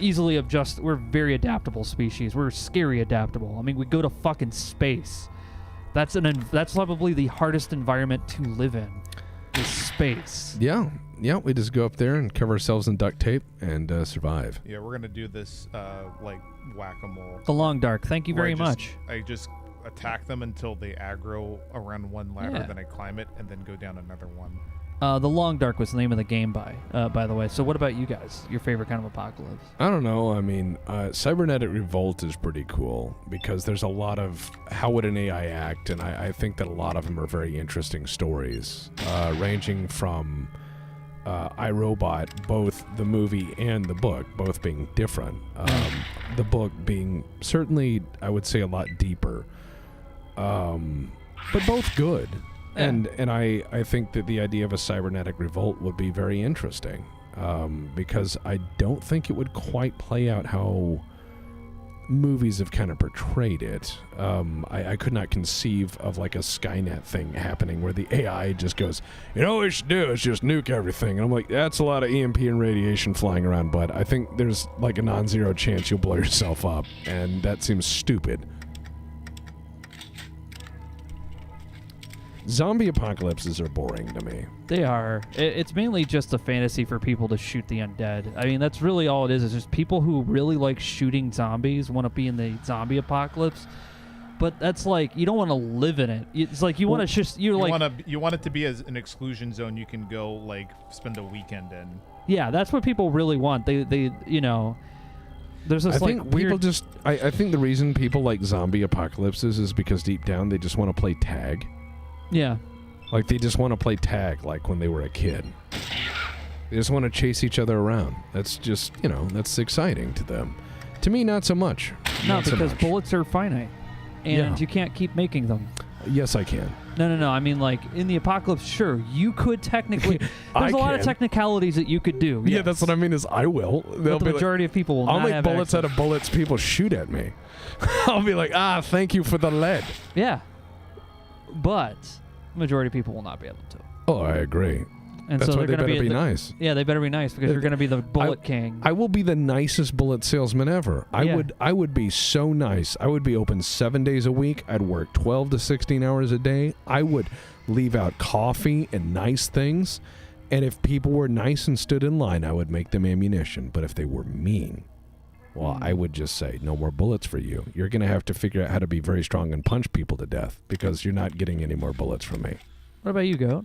very adaptable species. We're scary adaptable. I mean, we go to fucking space. That's probably the hardest environment to live in, is space. Yeah, we just go up there and cover ourselves in duct tape and survive. Yeah, we're gonna do this like whack-a-mole. The Long Dark. Thank you very much. I just attack them until they aggro around one ladder, then I climb it and then go down another one. The Long Dark was the name of the game, by the way. So what about you guys? Your favorite kind of apocalypse? I don't know. I mean, Cybernetic Revolt is pretty cool because there's a lot of how would an AI act, and I think that a lot of them are very interesting stories, ranging from iRobot, both the movie and the book, both being different. The book being certainly, I would say, a lot deeper, but both good. Yeah. And I think that the idea of a cybernetic revolt would be very interesting, because I don't think it would quite play out how movies have kind of portrayed it. I could not conceive of like a Skynet thing happening where the AI just goes, you know what we should do is just nuke everything. And I'm like, that's a lot of EMP and radiation flying around, but I think there's like a non-zero chance you'll blow yourself up, and that seems stupid. Zombie apocalypses are boring to me. They are. It's mainly just a fantasy for people to shoot the undead. I mean, that's really all it is. It's just people who really like shooting zombies want to be in the zombie apocalypse. But that's like, you don't want to live in it. It's like you want to just, you want it to be as an exclusion zone you can go like spend a weekend in. Yeah, that's what people really want. They you know, there's this I think weird. I think the reason people like zombie apocalypses is because deep down they just want to play tag. Yeah. Like, they just want to play tag like when they were a kid. They just want to chase each other around. That's just, you know, that's exciting to them. To me, not so much. No, Not so because much. bullets are finite. And Yeah. you can't keep making them. Yes, I can. No. I mean, like, in the apocalypse, sure, you could technically... There's a lot of can. technicalities that you could do. Yeah, yes. that's what I mean is I will. But the majority of people will I'll not make have bullets access. out of bullets people shoot at me. I'll be like, thank you for the lead. Yeah. But the majority of people will not be able to. Oh, I agree. And That's so why they're they going to better be the, nice. Yeah, they better be nice because you're going to be the bullet king. I will be the nicest bullet salesman ever. Yeah. I would be so nice. I would be open 7 days a week. I'd work 12 to 16 hours a day. I would leave out coffee and nice things. And if people were nice and stood in line, I would make them ammunition. But if they were mean, well, I would just say, no more bullets for you. You're going to have to figure out how to be very strong and punch people to death because you're not getting any more bullets from me. What about you, Goat?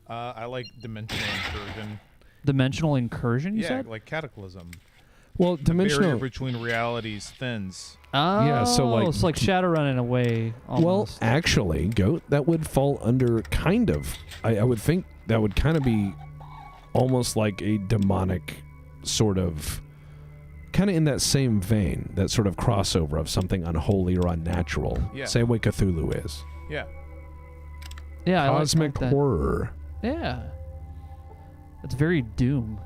I like dimensional incursion. Dimensional incursion, you Yeah, said? like Cataclysm. Well, The dimensional... barrier between realities thins. Oh, Yeah, so, like- it's like Shadowrun in a way, Well, almost. actually, Goat, that would fall under kind of... I would think that would kind of be almost like a demonic sort of... Kind of in that same vein, that sort of crossover of something unholy or unnatural. Yeah. Same way Cthulhu is. Yeah. Yeah, Cosmic I like that. horror. Yeah. It's very Doom.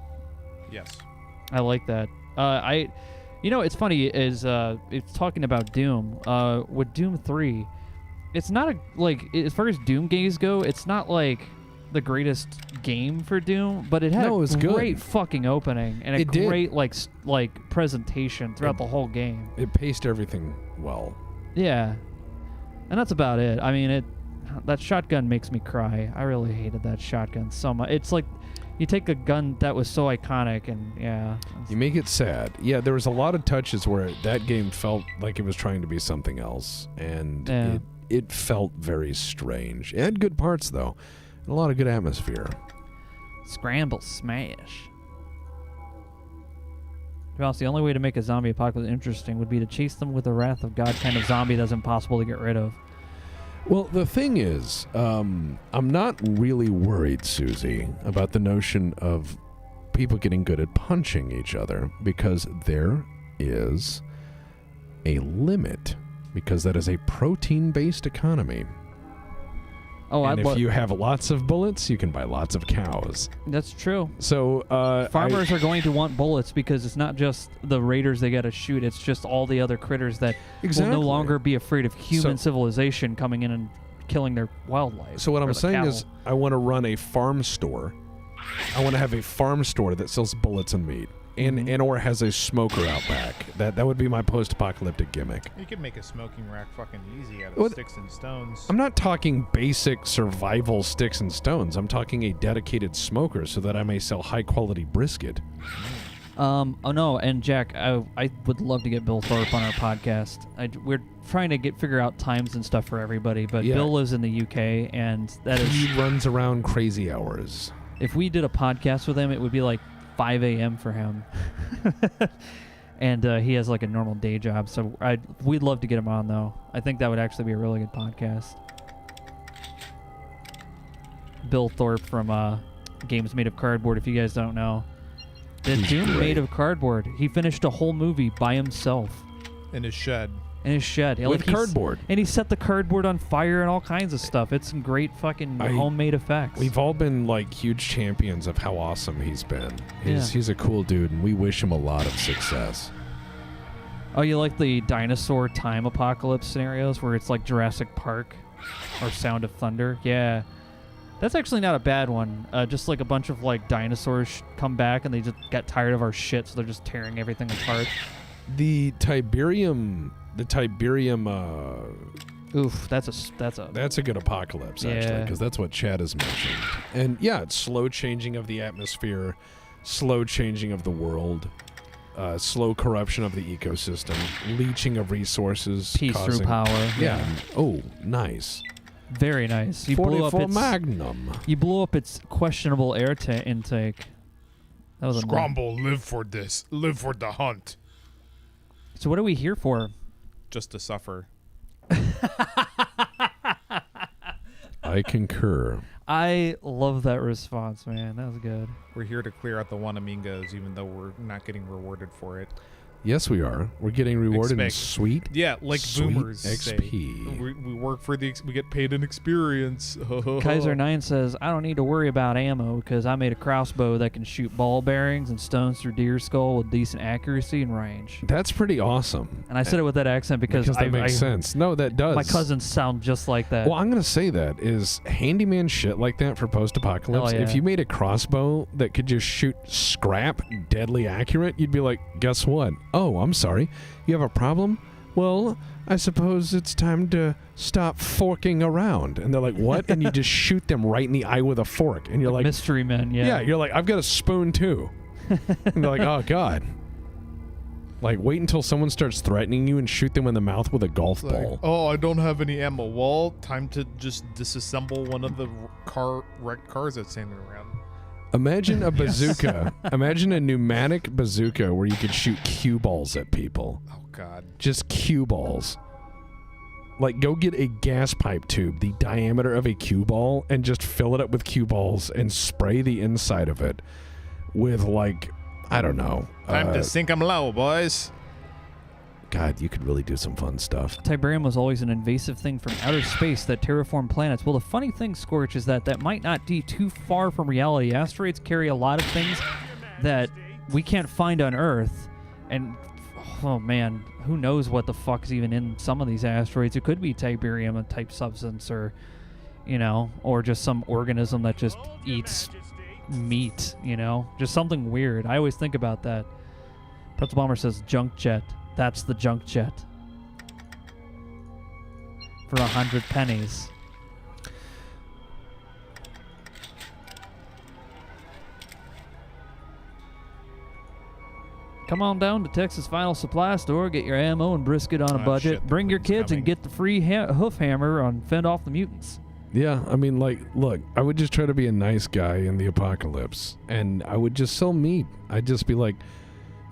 Yes. I like that. You know, it's funny is it's talking about Doom. With Doom 3, it's not a like as far as Doom games go, it's not like the greatest game for Doom, but it had No, it was a good. great fucking opening and a It did. great like presentation throughout the whole game. It paced everything well. Yeah, and that's about it. I mean, that shotgun makes me cry. I really hated that shotgun so much. It's like you take a gun that was so iconic and yeah. You make it sad. Yeah, there was a lot of touches where that game felt like it was trying to be something else, and Yeah. it felt very strange. It had good parts, though, and a lot of good atmosphere. Scramble smash. To be honest, the only way to make a zombie apocalypse interesting would be to chase them with a Wrath of God kind of zombie that's impossible to get rid of. Well, the thing is, I'm not really worried, Susie, about the notion of people getting good at punching each other, because there is a limit, because that is a protein-based economy. Oh, And if you have lots of bullets, you can buy lots of cows. That's true. So, Farmers are going to want bullets because it's not just the raiders they got to shoot. It's just all the other critters that Exactly. will no longer be afraid of human So- civilization coming in and killing their wildlife. So what or I'm the saying cattle. is, I want to run a farm store. I want to have a farm store that sells bullets and meat, and or has a smoker out back. That would be my post-apocalyptic gimmick. You could make a smoking rack fucking easy out of What- sticks and stones. I'm not talking basic survival sticks and stones. I'm talking a dedicated smoker so that I may sell high-quality brisket. Oh no, and Jack, I would love to get Bill Thorpe on our podcast. We're trying to figure out times and stuff for everybody, but Yeah. Bill lives in the UK, and that is He runs around crazy hours. if we did a podcast with him, it would be like 5 a.m. for him. And he has like a normal day job, so we'd love to get him on, though. I think that would actually be a really good podcast. Bill Thorpe from games made of cardboard, if you guys don't know. The He's Doom great. made of cardboard. He finished a whole movie by himself In his shed. in his shed. With cardboard. And he set the cardboard on fire and all kinds of stuff. It's some great fucking homemade effects. We've all been like huge champions of how awesome he's been. Yeah. He's a cool dude, and we wish him a lot of success. Oh, you like the dinosaur time apocalypse scenarios where it's like Jurassic Park or Sound of Thunder? Yeah. That's actually not a bad one. Just like a bunch of like dinosaurs come back and they just got tired of our shit, so they're just tearing everything apart. The Tiberium. Oof, that's That's a good apocalypse, actually, Yeah. because that's what Chad has mentioned. And yeah, it's slow changing of the atmosphere, slow changing of the world, slow corruption of the ecosystem, leeching of resources, peace through causing- power. Yeah. Oh, nice. Very nice. You blew up 44 its Magnum. You blew up its questionable air intake. That was Scromble, live for this. Live for the hunt. So what are we here for? Just to suffer. I concur. I love that response, man. That was good. We're here to clear out the Wanamingos, even though we're not getting rewarded for it. Yes, we are. We're getting rewarded in Expect- sweet. Yeah, like Sweet boomers say. XP. We work for we get paid in experience. Kaiser 9 says, I don't need to worry about ammo because I made a crossbow that can shoot ball bearings and stones through deer skull with decent accuracy and range. That's pretty awesome. And I said it with that accent because that makes sense. No, that does. My cousins sound just like that. Well, I'm going to say that is handyman shit like that for post-apocalypse. Hell yeah. If you made a crossbow that could just shoot scrap deadly accurate, you'd be like, guess what? Oh, I'm sorry. You have a problem? Well, I suppose it's time to stop forking around. And they're like, what? And you just shoot them right in the eye with a fork. And you're like, Mystery Men, yeah. yeah, you're like, I've got a spoon too. And they're like, oh, God. Like, wait until someone starts threatening you and shoot them in the mouth with a golf ball. Oh, I don't have any ammo. Well, time to just disassemble one of the wrecked cars that's standing around. Imagine a bazooka. Imagine a pneumatic bazooka where you could shoot cue balls at people. Oh, God. Just cue balls. Like, go get a gas pipe tube, the diameter of a cue ball, and just fill it up with cue balls and spray the inside of it with, like, I don't know. Time to sink 'em low, boys. God, you could really do some fun stuff. Tiberium was always an invasive thing from outer space that terraformed planets. Well, the funny thing, Scorch, is that might not be too far from reality. Asteroids carry a lot of things that we can't find on Earth. And, oh man, who knows what the fuck's even in some of these asteroids. It could be Tiberium, a type substance, or, you know, or just some organism that just eats meat, you know? Just something weird. I always think about that. Pretzel Bomber says junk jet. That's the junk jet. For 100 pennies. Come on down to Texas Final Supply Store, get your ammo and brisket on a budget. Shit, the Bring your rain's kids coming. and get the free hoof hammer on Fend Off the Mutants. Yeah, I mean, like, look, I would just try to be a nice guy in the apocalypse, and I would just sell meat. I'd just be like,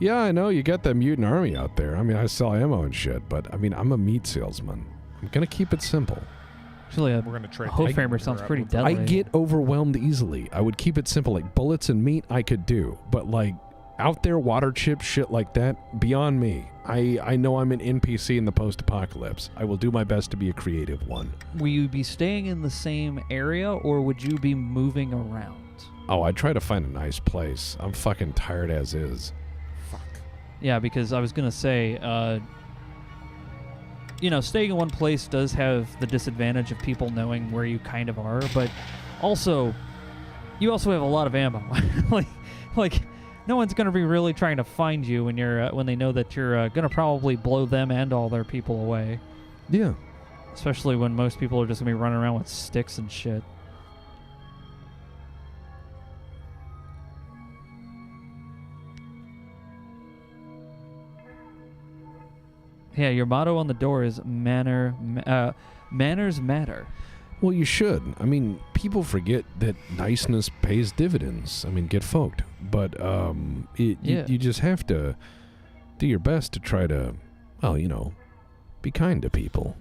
yeah, I know you got that mutant army out there. I mean, I sell ammo and shit, but I mean, I'm a meat salesman. I'm gonna keep it simple. Actually, a We're going to try hoof hammer sounds pretty deadly. I get overwhelmed easily. I would keep it simple. Like bullets and meat, I could do, but like out there, water chip shit like that, beyond me. I know I'm an NPC in the post-apocalypse. I will do my best to be a creative one. Will you be staying in the same area, or would you be moving around? Oh, I'd try to find a nice place. I'm fucking tired as is. Yeah, because I was going to say, you know, staying in one place does have the disadvantage of people knowing where you kind of are, but also, you also have a lot of ammo. like, no one's going to be really trying to find you when you're when they know that you're going to probably blow them and all their people away. Yeah. Especially when most people are just going to be running around with sticks and shit. Yeah, your motto on the door is manners matter. Well, you should. I mean, people forget that niceness pays dividends. I mean, get folked. But you just have to do your best to try to, well, you know, be kind to people.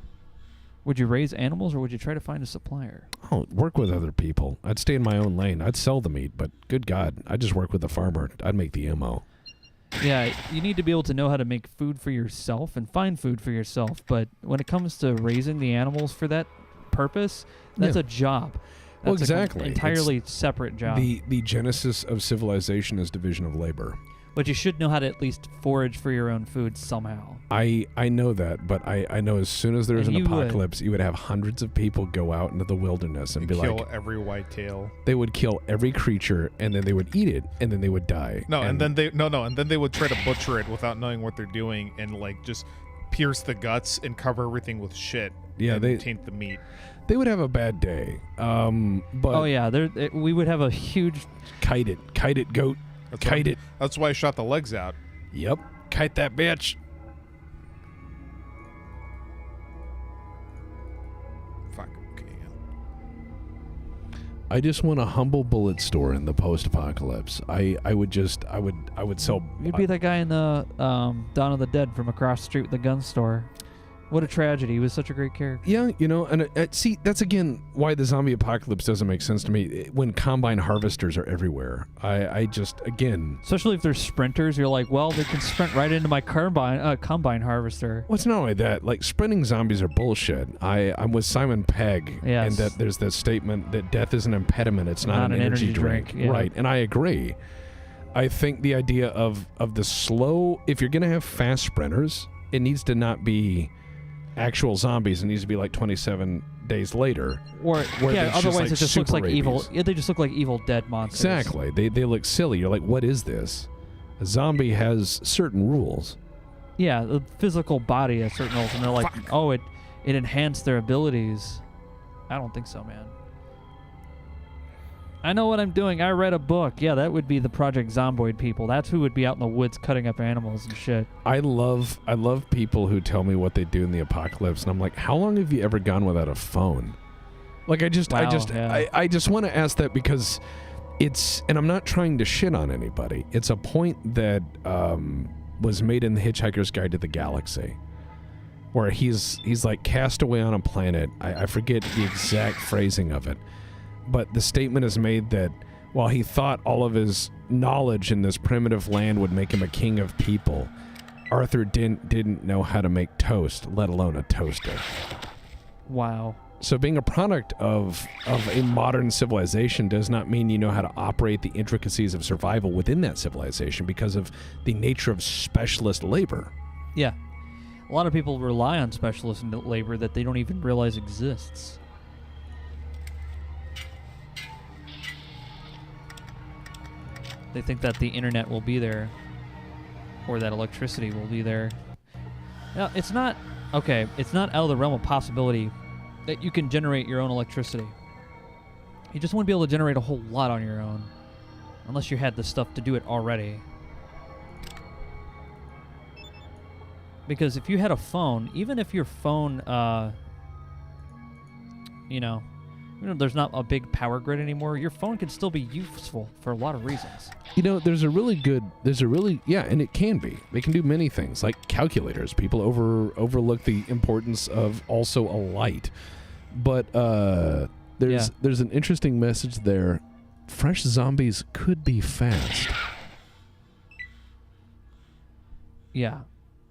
Would you raise animals or would you try to find a supplier? Oh, work with other people. I'd stay in my own lane. I'd sell the meat, but good God, I'd just work with the farmer. I'd make the ammo. Yeah, you need to be able to know how to make food for yourself and find food for yourself. But when it comes to raising the animals for that purpose, that's a job. That's Well, exactly. An entirely separate job. The genesis of civilization is division of labor. But you should know how to at least forage for your own food somehow. I know that, but I know as soon as there's And an you would. apocalypse, you would have hundreds of people go out into the wilderness and be kill like, every whitetail. they would kill every creature, and then they would eat it, and then they would die. No, and then they would try to butcher it without knowing what they're doing, and like just pierce the guts and cover everything with shit. Yeah, and they- taint the meat. they would have a bad day. But Oh yeah, we would have a huge. kite it, goat, That's kite why, it. That's why I shot the legs out. Yep, kite that bitch. Fuck. Okay. I just want a humble bullet store in the post-apocalypse. I would sell. You'd be that guy in the Dawn of the Dead from across the street with the gun store. What a tragedy! He was such a great character. Yeah, and see, that's again why the zombie apocalypse doesn't make sense to me. When combine harvesters are everywhere, I just again. Especially if they're sprinters, you're like, well, they can sprint right into my combine harvester. Well, it's not only that. Like sprinting zombies are bullshit. I'm with Simon Pegg, Yes. and that there's this statement that death is an impediment. It's not an energy drink. yeah. Right, and I agree. I think the idea of the slow. If you're gonna have fast sprinters, it needs to not be actual zombies. It needs to be like 27 days later. Or Where yeah, it's just otherwise like it just looks super like evil. rabies. Yeah, they just look like Evil Dead monsters. Exactly. They look silly. You're like, what is this? A zombie has certain rules. Yeah, the physical body has certain rules, and they're like, oh, it enhanced their abilities. I don't think so, man. I know what I'm doing. I read a book. Yeah, that would be the Project Zomboid people. That's who would be out in the woods cutting up animals and shit. I love people who tell me what they do in the apocalypse, and I'm like, how long have you ever gone without a phone? Like I just Wow, yeah. want to ask that because it's, and I'm not trying to shit on anybody. It's a point that was made in the Hitchhiker's Guide to the Galaxy, where he's like cast away on a planet. I forget the exact phrasing of it, but the statement is made that while he thought all of his knowledge in this primitive land would make him a king of people, Arthur didn't know how to make toast, let alone a toaster. Wow. So being a product of a modern civilization does not mean you know how to operate the intricacies of survival within that civilization because of the nature of specialist labor. Yeah. A lot of people rely on specialist labor that they don't even realize exists. They think that the internet will be there, or that electricity will be there. Now, it's not out of the realm of possibility that you can generate your own electricity. You just wouldn't be able to generate a whole lot on your own, unless you had the stuff to do it already. Because if you had a phone, even if your phone, there's not a big power grid anymore, your phone can still be useful for a lot of reasons. And it can be. They can do many things, like calculators. People overlook the importance of also a light. But there's an interesting message there. Fresh zombies could be fast. Yeah.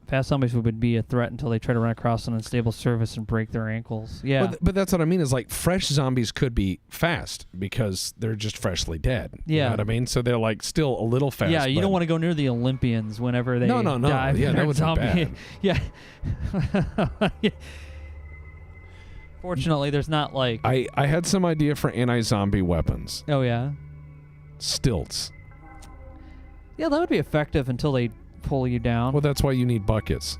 Fast zombies would be a threat until they try to run across an unstable surface and break their ankles. Yeah. But that's what I mean is like fresh zombies could be fast because they're just freshly dead. Yeah. You know what I mean? So they're like still a little fast. Yeah, you but don't want to go near the Olympians whenever they No. dive Yeah, in that their would be zombie. bad. Yeah. Fortunately, there's not like... I had some idea for anti-zombie weapons. Oh, yeah? Stilts. Yeah, that would be effective until they pull you down. Well, that's why you need buckets.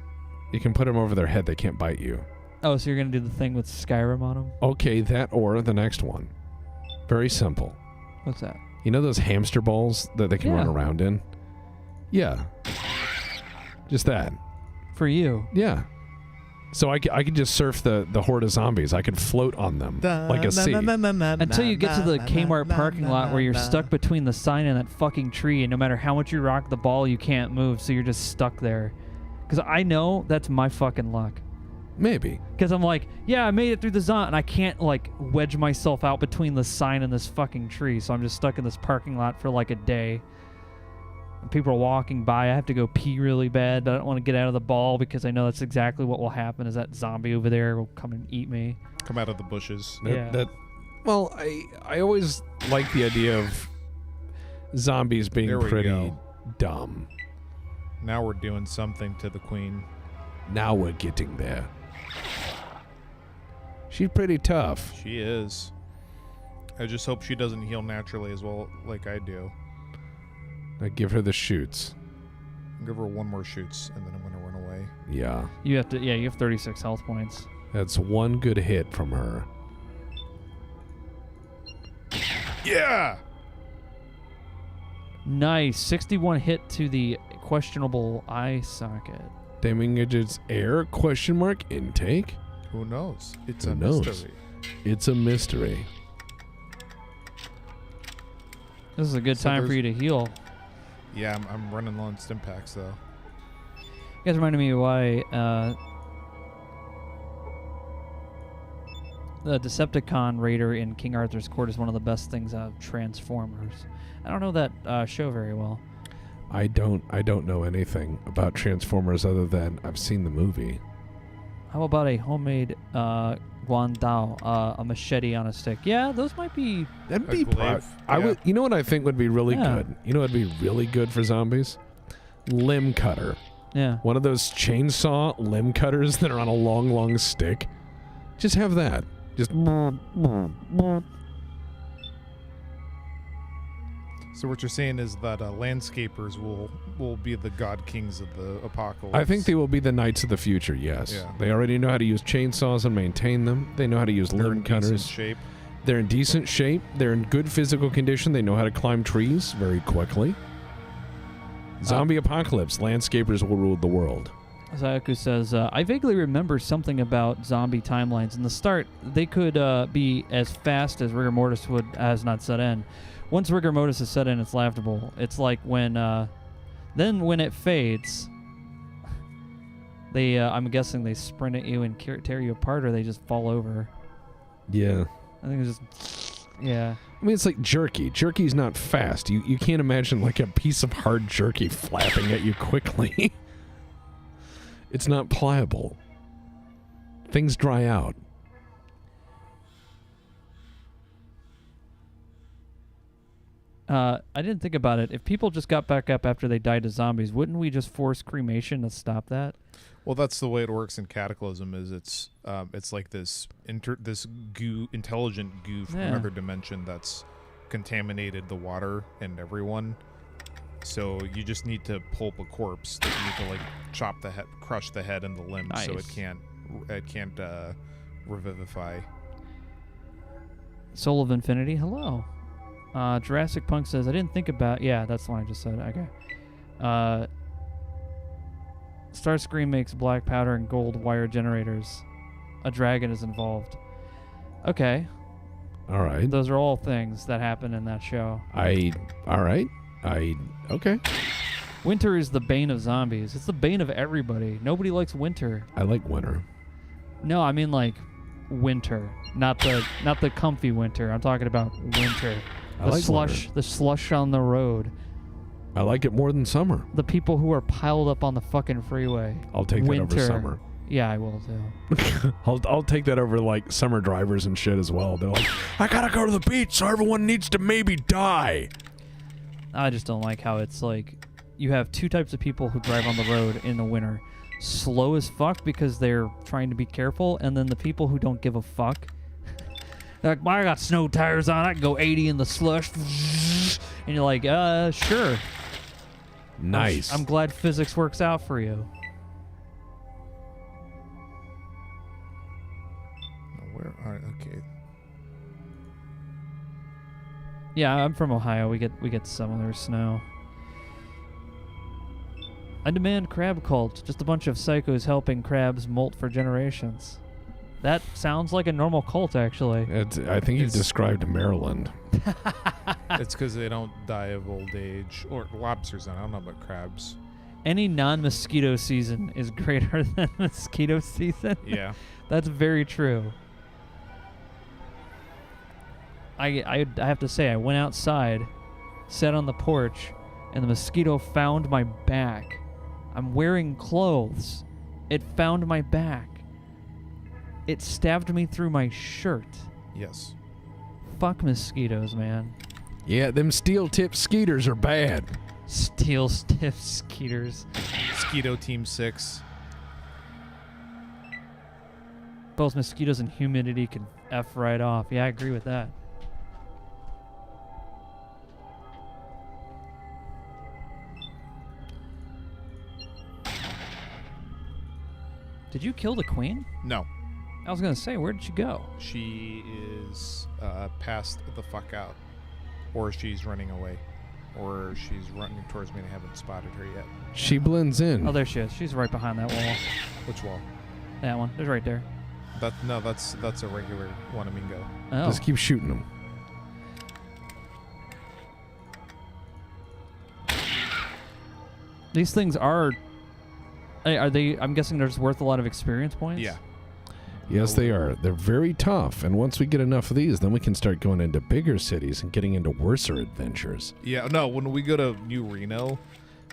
You can put them over their head. They can't bite you. Oh, so you're going to do the thing with Skyrim on them? Okay, that or the next one. Very simple. What's that? You know those hamster balls that they can run around in? Yeah. Just that. For you? Yeah. So I could just surf the horde of zombies. I could float on them like a sea. Until you get to the Kmart parking lot where you're stuck between the sign and that fucking tree, and no matter how much you rock the ball, you can't move, so you're just stuck there. Because I know that's my fucking luck. Maybe. Because I'm like, yeah, I made it through the zone, and I can't, like, wedge myself out between the sign and this fucking tree, so I'm just stuck in this parking lot for, like, a day. And people are walking by. I have to go pee really bad, but I don't want to get out of the ball because I know that's exactly what will happen is that zombie over there will come and eat me. Come out of the bushes. Well, I always like the idea of zombies being pretty dumb. Now we're doing something to the queen. Now we're getting there. She's pretty tough. She is. I just hope she doesn't heal naturally as well like I do. I give her the shoots. Give her one more shoots, and then I'm gonna run away. Yeah. You have 36 health points. That's one good hit from her. Yeah! Nice. 61 hit to the questionable eye socket. Damage's air ? Intake? Who knows? It's Who a knows? mystery. It's a mystery. This is a good time for you to heal. Yeah, I'm running low on stim packs, though. You guys reminded me of why the Decepticon Raider in King Arthur's Court is one of the best things out of Transformers. I don't know that show very well. I don't know anything about Transformers other than I've seen the movie. How about a homemade guandao, a machete on a stick? Yeah, those might be. That'd A be glaive, I yeah. would. You know what I think would be really Yeah. good? You know what'd be really good for zombies? Limb cutter. Yeah. One of those chainsaw limb cutters that are on a long stick. Just have that. Just So what you're saying is that landscapers will be the god kings of the apocalypse. I think they will be the knights of the future, yes. Yeah. They already know how to use chainsaws and maintain them. They know how to use They're limb in decent cutters. shape. They're in decent shape. They're in good physical condition. They know how to climb trees very quickly. Zombie apocalypse. Landscapers will rule the world. Sayaku says, I vaguely remember something about zombie timelines. In the start, they could be as fast as rigor mortis has not set in. Once rigor mortis is set in, it's laughable. It's like when, then when it fades, they, I'm guessing they sprint at you and tear you apart, or they just fall over. Yeah. I think it's just, yeah. I mean, it's like jerky. Jerky's not fast. You can't imagine like a piece of hard jerky flapping at you quickly. It's not pliable. Things dry out. I didn't think about it. If people just got back up after they died as zombies, wouldn't we just force cremation to stop that? Well, that's the way it works in Cataclysm. Is it's like this intelligent goo from another dimension that's contaminated the water and everyone. So you just need to pulp a corpse. That you need to like chop the head, crush the head and the limbs, so it can't revivify. Soul of Infinity, hello. Jurassic Punk says, I didn't think about... Yeah, that's the one I just said. Okay. Starscream makes black powder and gold wire generators. A dragon is involved. Okay. All right. Those are all things that happen in that show. Okay. Winter is the bane of zombies. It's the bane of everybody. Nobody likes winter. I like winter. No, I mean like winter. Not the comfy winter. I'm talking about winter. The slush on the road. I like it more than summer. The people who are piled up on the fucking freeway. I'll take that over summer. Yeah, I will too. I'll take that over like summer drivers and shit as well. They're like, I gotta go to the beach, so everyone needs to maybe die. I just don't like how it's like you have two types of people who drive on the road in the winter. Slow as fuck because they're trying to be careful, and then the people who don't give a fuck. They're like, I got snow tires on, I can go 80 in the slush. And you're like, sure. Nice. I'm glad physics works out for you. Where are okay? Yeah, I'm from Ohio. We get similar snow. I demand crab cult. Just a bunch of psychos helping crabs molt for generations. That sounds like a normal cult, actually. I think you've described Maryland. It's because they don't die of old age. Or lobsters, I don't know about crabs. Any non-mosquito season is greater than mosquito season. Yeah. That's very true. I have to say, I went outside, sat on the porch, and the mosquito found my back. I'm wearing clothes. It found my back. It stabbed me through my shirt. Yes. Fuck mosquitoes, man. Yeah, them steel-tipped skeeters are bad. Steel stiff skeeters. Mosquito Team 6. Both mosquitoes and humidity can F right off. Yeah, I agree with that. Did you kill the queen? No. I was going to say, where did she go? She is passed the fuck out. Or she's running away. Or she's running towards me and I haven't spotted her yet. She blends in. Oh, there she is. She's right behind that wall. Which wall? That one. There's right there. That's a regular Wanamingo. Oh. Just keep shooting them. These things are they, I'm guessing they're just worth a lot of experience points? Yeah. Yes, they are. They're very tough, and once we get enough of these, then we can start going into bigger cities and getting into worser adventures. Yeah, no, when we go to New Reno,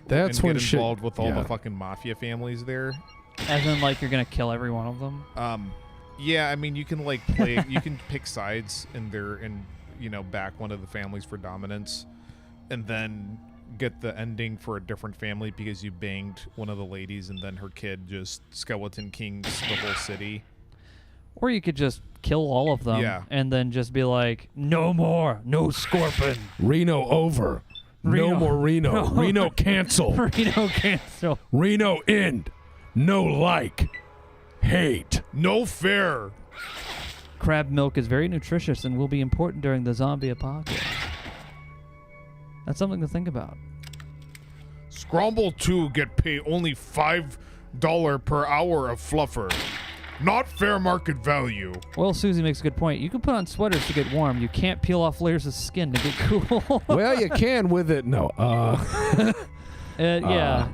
That's and when get shit. involved with all yeah. the fucking mafia families there. As in, like, you're going to kill every one of them? Yeah, I mean, you can like play, you can pick sides and back one of the families for dominance, and then get the ending for a different family because you banged one of the ladies and then her kid just skeleton kings the whole city. Or you could just kill all of them and then just be like, no more, no Scorpion. Reno over. Reno. No more Reno. No. Reno cancel. Reno cancel. Reno end. No like. Hate. No fair. Crab milk is very nutritious and will be important during the zombie apocalypse. That's something to think about. Scromble 2 get paid only $5 per hour of fluffer. Not fair market value. Well, Susie makes a good point. You can put on sweaters to get warm. You can't peel off layers of skin to get cool. Well, you can with it. No. Yeah.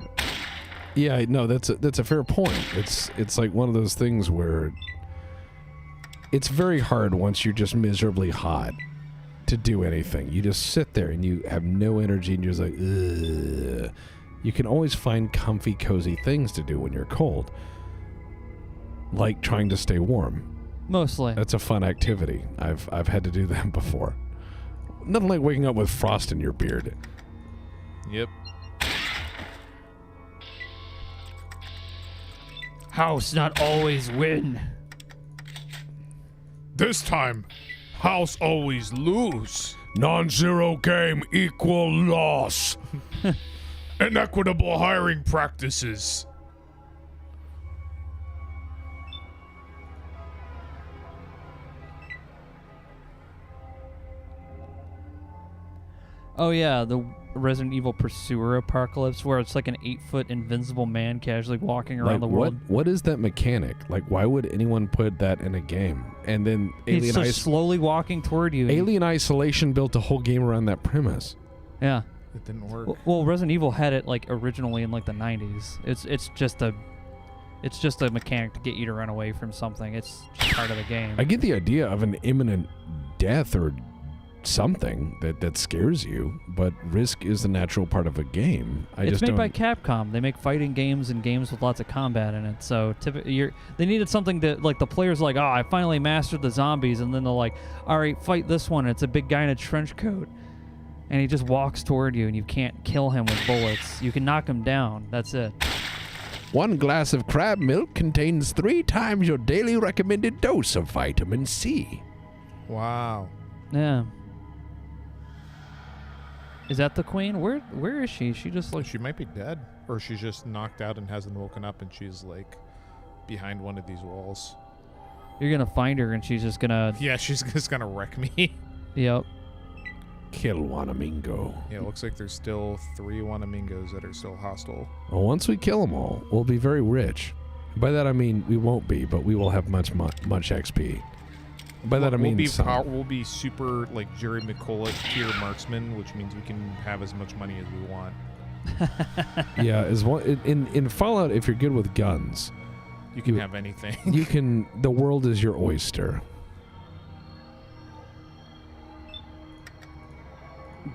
Yeah, no, that's a fair point. It's like one of those things where it's very hard once you're just miserably hot to do anything. You just sit there and you have no energy and you're just like, ugh. You can always find comfy, cozy things to do when you're cold. Like trying to stay warm. Mostly. That's a fun activity. I've had to do that before. Nothing like waking up with frost in your beard. Yep. House not always win. This time, house always lose. Non-zero game equal loss. Inequitable hiring practices. Oh yeah, the Resident Evil Pursuer Apocalypse, where it's like an 8-foot invincible man casually walking around the world. What is that mechanic? Like, why would anyone put that in a game? And then He's just slowly walking toward you. Alien Isolation built a whole game around that premise. Yeah. It didn't work. Well, Resident Evil had it like originally in like the 90s. It's just a mechanic to get you to run away from something. It's just part of the game. I get the idea of an imminent death or something that scares you, but risk is the natural part of a game. It's made by Capcom. They make fighting games and games with lots of combat in it. So they needed something that, like, the player's like, oh, I finally mastered the zombies, and then they're like, all right, fight this one. It's a big guy in a trench coat, and he just walks toward you, and you can't kill him with bullets. You can knock him down. That's it. 1 glass of crab milk contains 3 times your daily recommended dose of vitamin C. Wow. Yeah. Is that the queen? Where is she? She just like... She might be dead. Or she's just knocked out and hasn't woken up and she's like behind one of these walls. You're gonna find her and she's just gonna... Yeah, she's just gonna wreck me. Yep. Kill Wanamingo. Yeah, it looks like there's still 3 Wanamingos that are still hostile. Well, once we kill them all, we'll be very rich. By that I mean we won't be, but we will have much XP. By that I mean we'll be super like Jerry McCulloch tier marksman, which means we can have as much money as we want. Yeah, is one in Fallout. If you're good with guns, You can have anything. you can. The world is your oyster.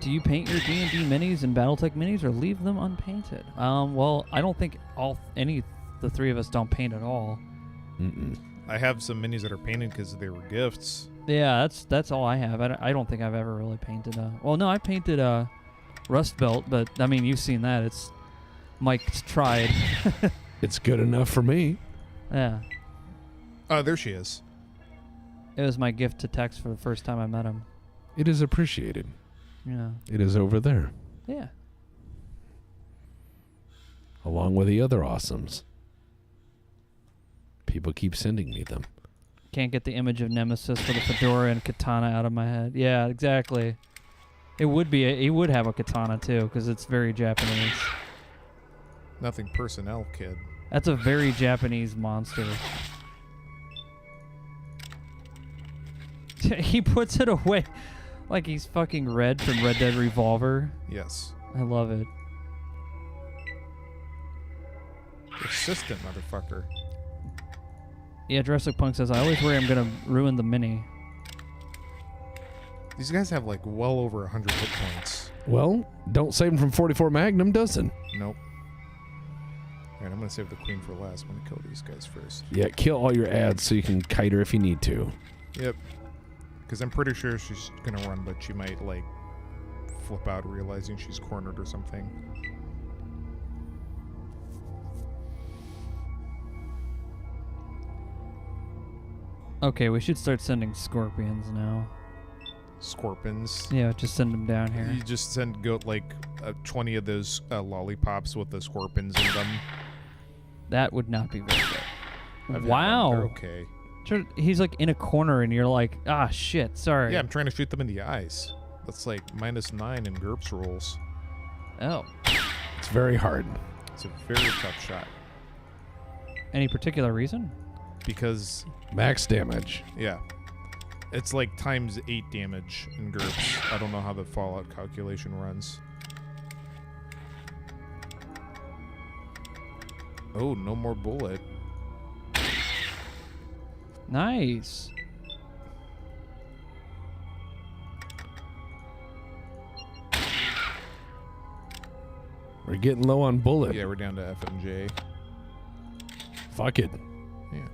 Do you paint your D&D minis and BattleTech minis or leave them unpainted? Well, I don't think the three of us don't paint at all. I have some minis that are painted because they were gifts. Yeah, that's all I have. I don't think I've ever really painted well, no, I painted Rust Belt, but I mean, you've seen that. It's Mike's tried. It's good enough for me. Yeah. Oh, there she is. It was my gift to Tex for the first time I met him. It is appreciated. Yeah. It is over there, Yeah. along with the other awesomes. People keep sending me them. Can't get the image of Nemesis with a fedora and katana out of my head. Yeah, exactly. It would be. He would have a katana too, because it's very Japanese. Nothing personnel, kid. That's a very Japanese monster. He puts it away like he's fucking Red from Red Dead Revolver. Yes. I love it. Persistent motherfucker. Yeah, Jurassic Punk says, I always worry I'm going to ruin the mini. These guys have like well over 100 hit points. Well, don't save them from 44 Magnum, doesn't? Nope. Alright, I'm going to save the queen for last. I'm going to kill these guys first. Yeah, kill all your ads so you can kite her if you need to. Yep. Because I'm pretty sure she's going to run, but she might like flip out realizing she's cornered or something. Okay, we should start sending scorpions now. Scorpions. Yeah, just send them down here. You just go like 20 of those lollipops with the scorpions in them. That would not be very good. I've had them. Wow. They're okay. He's like in a corner and you're like, ah, shit, sorry. Yeah, I'm trying to shoot them in the eyes. That's like -9 in GURPS rolls. Oh. It's very hard. It's a very tough shot. Any particular reason? Because, Max damage. yeah. It's like ×8 damage in GURPS. I don't know how the Fallout calculation runs. Oh, no more bullet. Nice. We're getting low on bullet. Yeah, we're down to F and J. Fuck it. Yeah.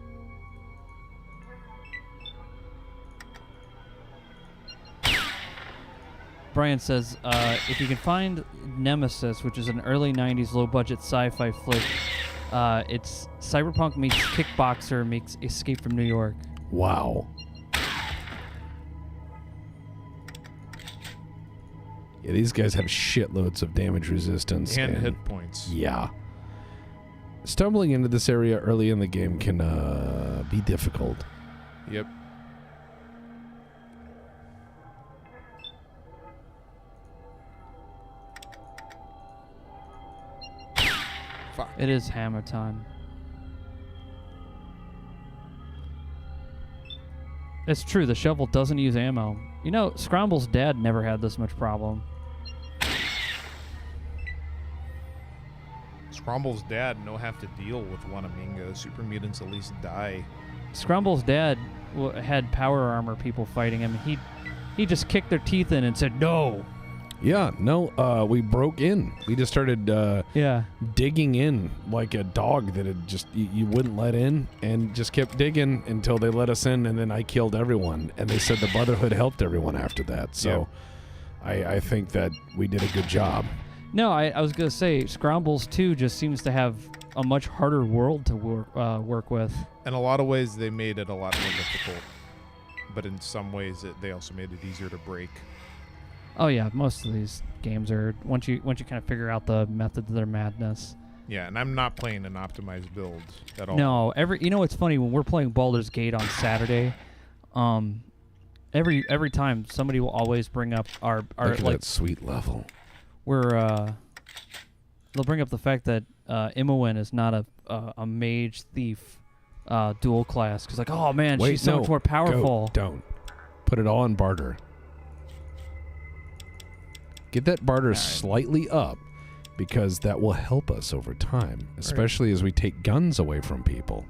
Brian says, if you can find Nemesis, which is an early 90s low-budget sci-fi flick, it's cyberpunk meets kickboxer meets Escape from New York. Wow. Yeah, these guys have shitloads of damage resistance. And hit points. Yeah. Stumbling into this area early in the game can be difficult. Yep. Fuck. It is hammer time. It's true, the shovel doesn't use ammo. You know, Scromble's dad never had this much problem. Scromble's dad no have to deal with Wanaminga. Super mutants at least die. Scromble's dad had power armor people fighting him. He just kicked their teeth in and said, no. Yeah, no, we broke in. We just started digging in like a dog that had just you wouldn't let in, and just kept digging until they let us in, and then I killed everyone. And they said the Brotherhood helped everyone after that. So I think that we did a good job. No, I was going to say, Scrombles 2 just seems to have a much harder world to work with. In a lot of ways, they made it a lot more difficult. But in some ways, they also made it easier to break. Oh yeah, most of these games are once you kind of figure out the methods of their madness. Yeah, and I'm not playing an optimized build at all. No, you know what's funny, when we're playing Baldur's Gate on Saturday, every time somebody will always bring up our Look at like that sweet level. they'll bring up the fact that Imowen is not a mage thief dual class, because like, oh man, Wait, she's so much more powerful. Don't put it all in barter. Get that barter slightly up, because that will help us over time, especially as we take guns away from people.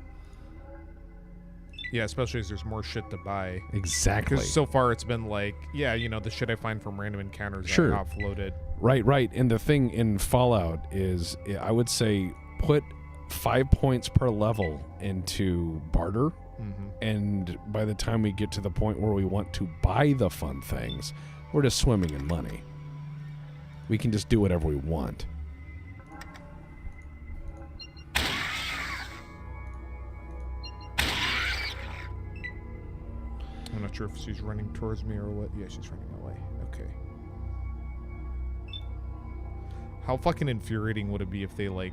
Yeah, especially as there's more shit to buy. Exactly. Because so far it's been like, yeah, the shit I find from random encounters Sure. I offloaded. Right. And the thing in Fallout is, I would say, put 5 points per level into barter. Mm-hmm. And by the time we get to the point where we want to buy the fun things, we're just swimming in money. We can just do whatever we want. I'm not sure if she's running towards me or what. Yeah, she's running away. Okay. How fucking infuriating would it be if they, like,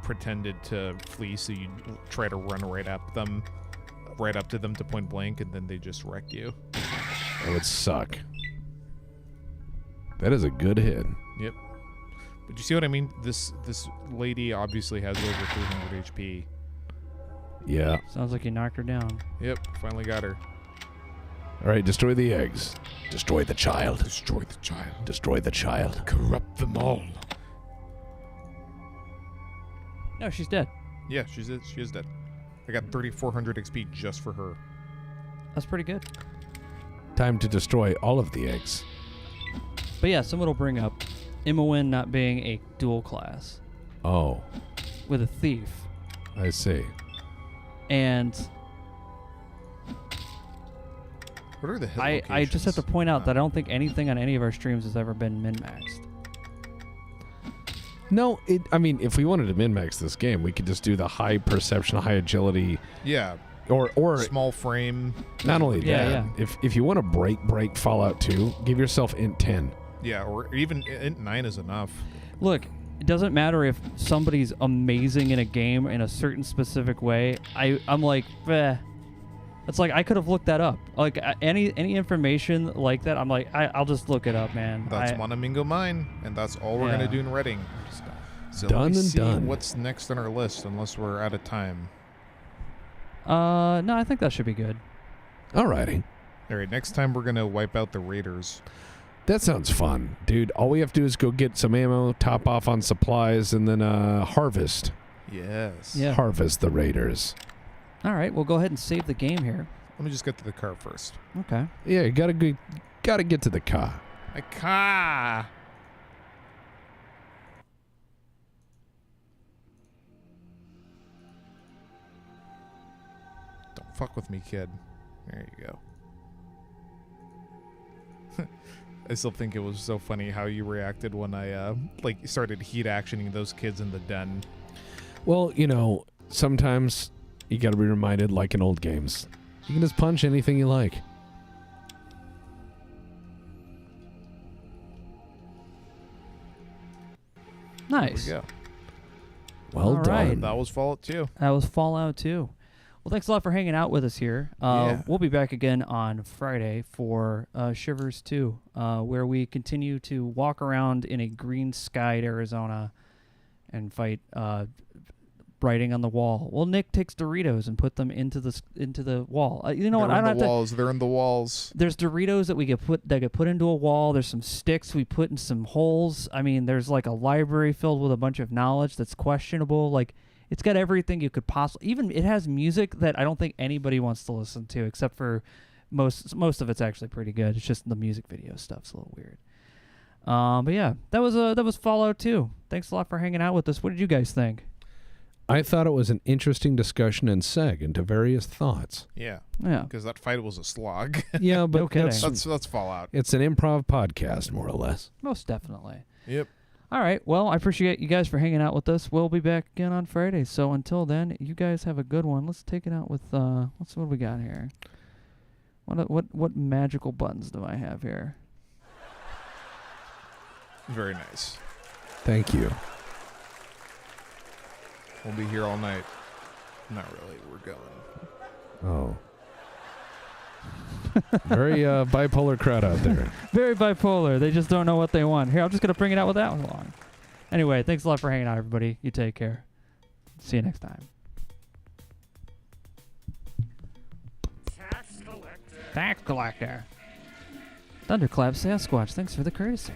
pretended to flee so you try to run right up to them to point blank, and then they just wreck you? That would suck. That is a good hit. Yep. But you see what I mean? This lady obviously has over 300 HP. Yeah. Sounds like you knocked her down. Yep, finally got her. All right, destroy the eggs. Destroy the child. Destroy the child. Destroy the child. Corrupt them all. No, she's dead. Yeah, she is dead. I got 3,400 XP just for her. That's pretty good. Time to destroy all of the eggs. But yeah, someone will bring up Imowen not being a dual class Oh, with a thief. I see. And What are the hit I just have to locations? point out that I don't think anything on any of our streams has ever been min-maxed. No, I mean, if we wanted to min-max this game, we could just do the high perception, high agility, Yeah, or small frame. not only Yeah, that. If you want to break Fallout 2, give yourself int 10. Yeah, or even int 9 is enough. Look, it doesn't matter if somebody's amazing in a game in a certain specific way. I'm like, it's like I could have looked that up. Like any information like that, I'm like, I'll just look it up, man. That's Wanamingo Mine, and that's all we're gonna do in Reading. So Done let me and see done. what's next on our list, unless we're out of time. No, I think that should be good. Alrighty. All right, next time we're gonna wipe out the Raiders. That sounds fun. Dude, all we have to do is go get some ammo, top off on supplies, and then harvest. Yes. Yeah. Harvest the raiders. All right, we'll go ahead and save the game here. Let me just get to the car first. Okay. Yeah, you gotta get to the car. My car. Don't fuck with me, kid. There you go. I still think it was so funny how you reacted when I started heat actioning those kids in the den. Well, sometimes you gotta be reminded, like in old games, you can just punch anything you like. Nice. There we go. Well All done. right. That was Fallout 2. That was Fallout 2. Well, thanks a lot for hanging out with us here. Yeah. We'll be back again on Friday for Shivers 2, where we continue to walk around in a green-skied Arizona and fight writing on the wall. Well, Nick takes Doritos and put them into the wall. You know what? They're in the walls. They're in the walls. There's Doritos that get put into a wall. There's some sticks we put in some holes. I mean, there's like a library filled with a bunch of knowledge that's questionable. Like, it's got everything you could possibly. Even it has music that I don't think anybody wants to listen to, except for most of it's actually pretty good. It's just the music video stuff's a little weird. But yeah, that was Fallout 2. Thanks a lot for hanging out with us. What did you guys think? I thought it was an interesting discussion and seg into various thoughts. Yeah. Yeah. Because that fight was a slog. Yeah, but No kidding. That's Fallout. it's an improv podcast, more or less. Most definitely. Yep. All right. Well, I appreciate you guys for hanging out with us. We'll be back again on Friday. So until then, you guys have a good one. Let's take it out with what do we got here? What magical buttons do I have here? Very nice. Thank you. We'll be here all night. Not really. We're going. Oh. Very bipolar crowd out there. Very bipolar. They just don't know what they want. Here, I'm just going to bring it out with that one along. Anyway, thanks a lot for hanging out, everybody. You take care. See you next time. Tax collector. Thunderclap Sasquatch, thanks for the courtesy.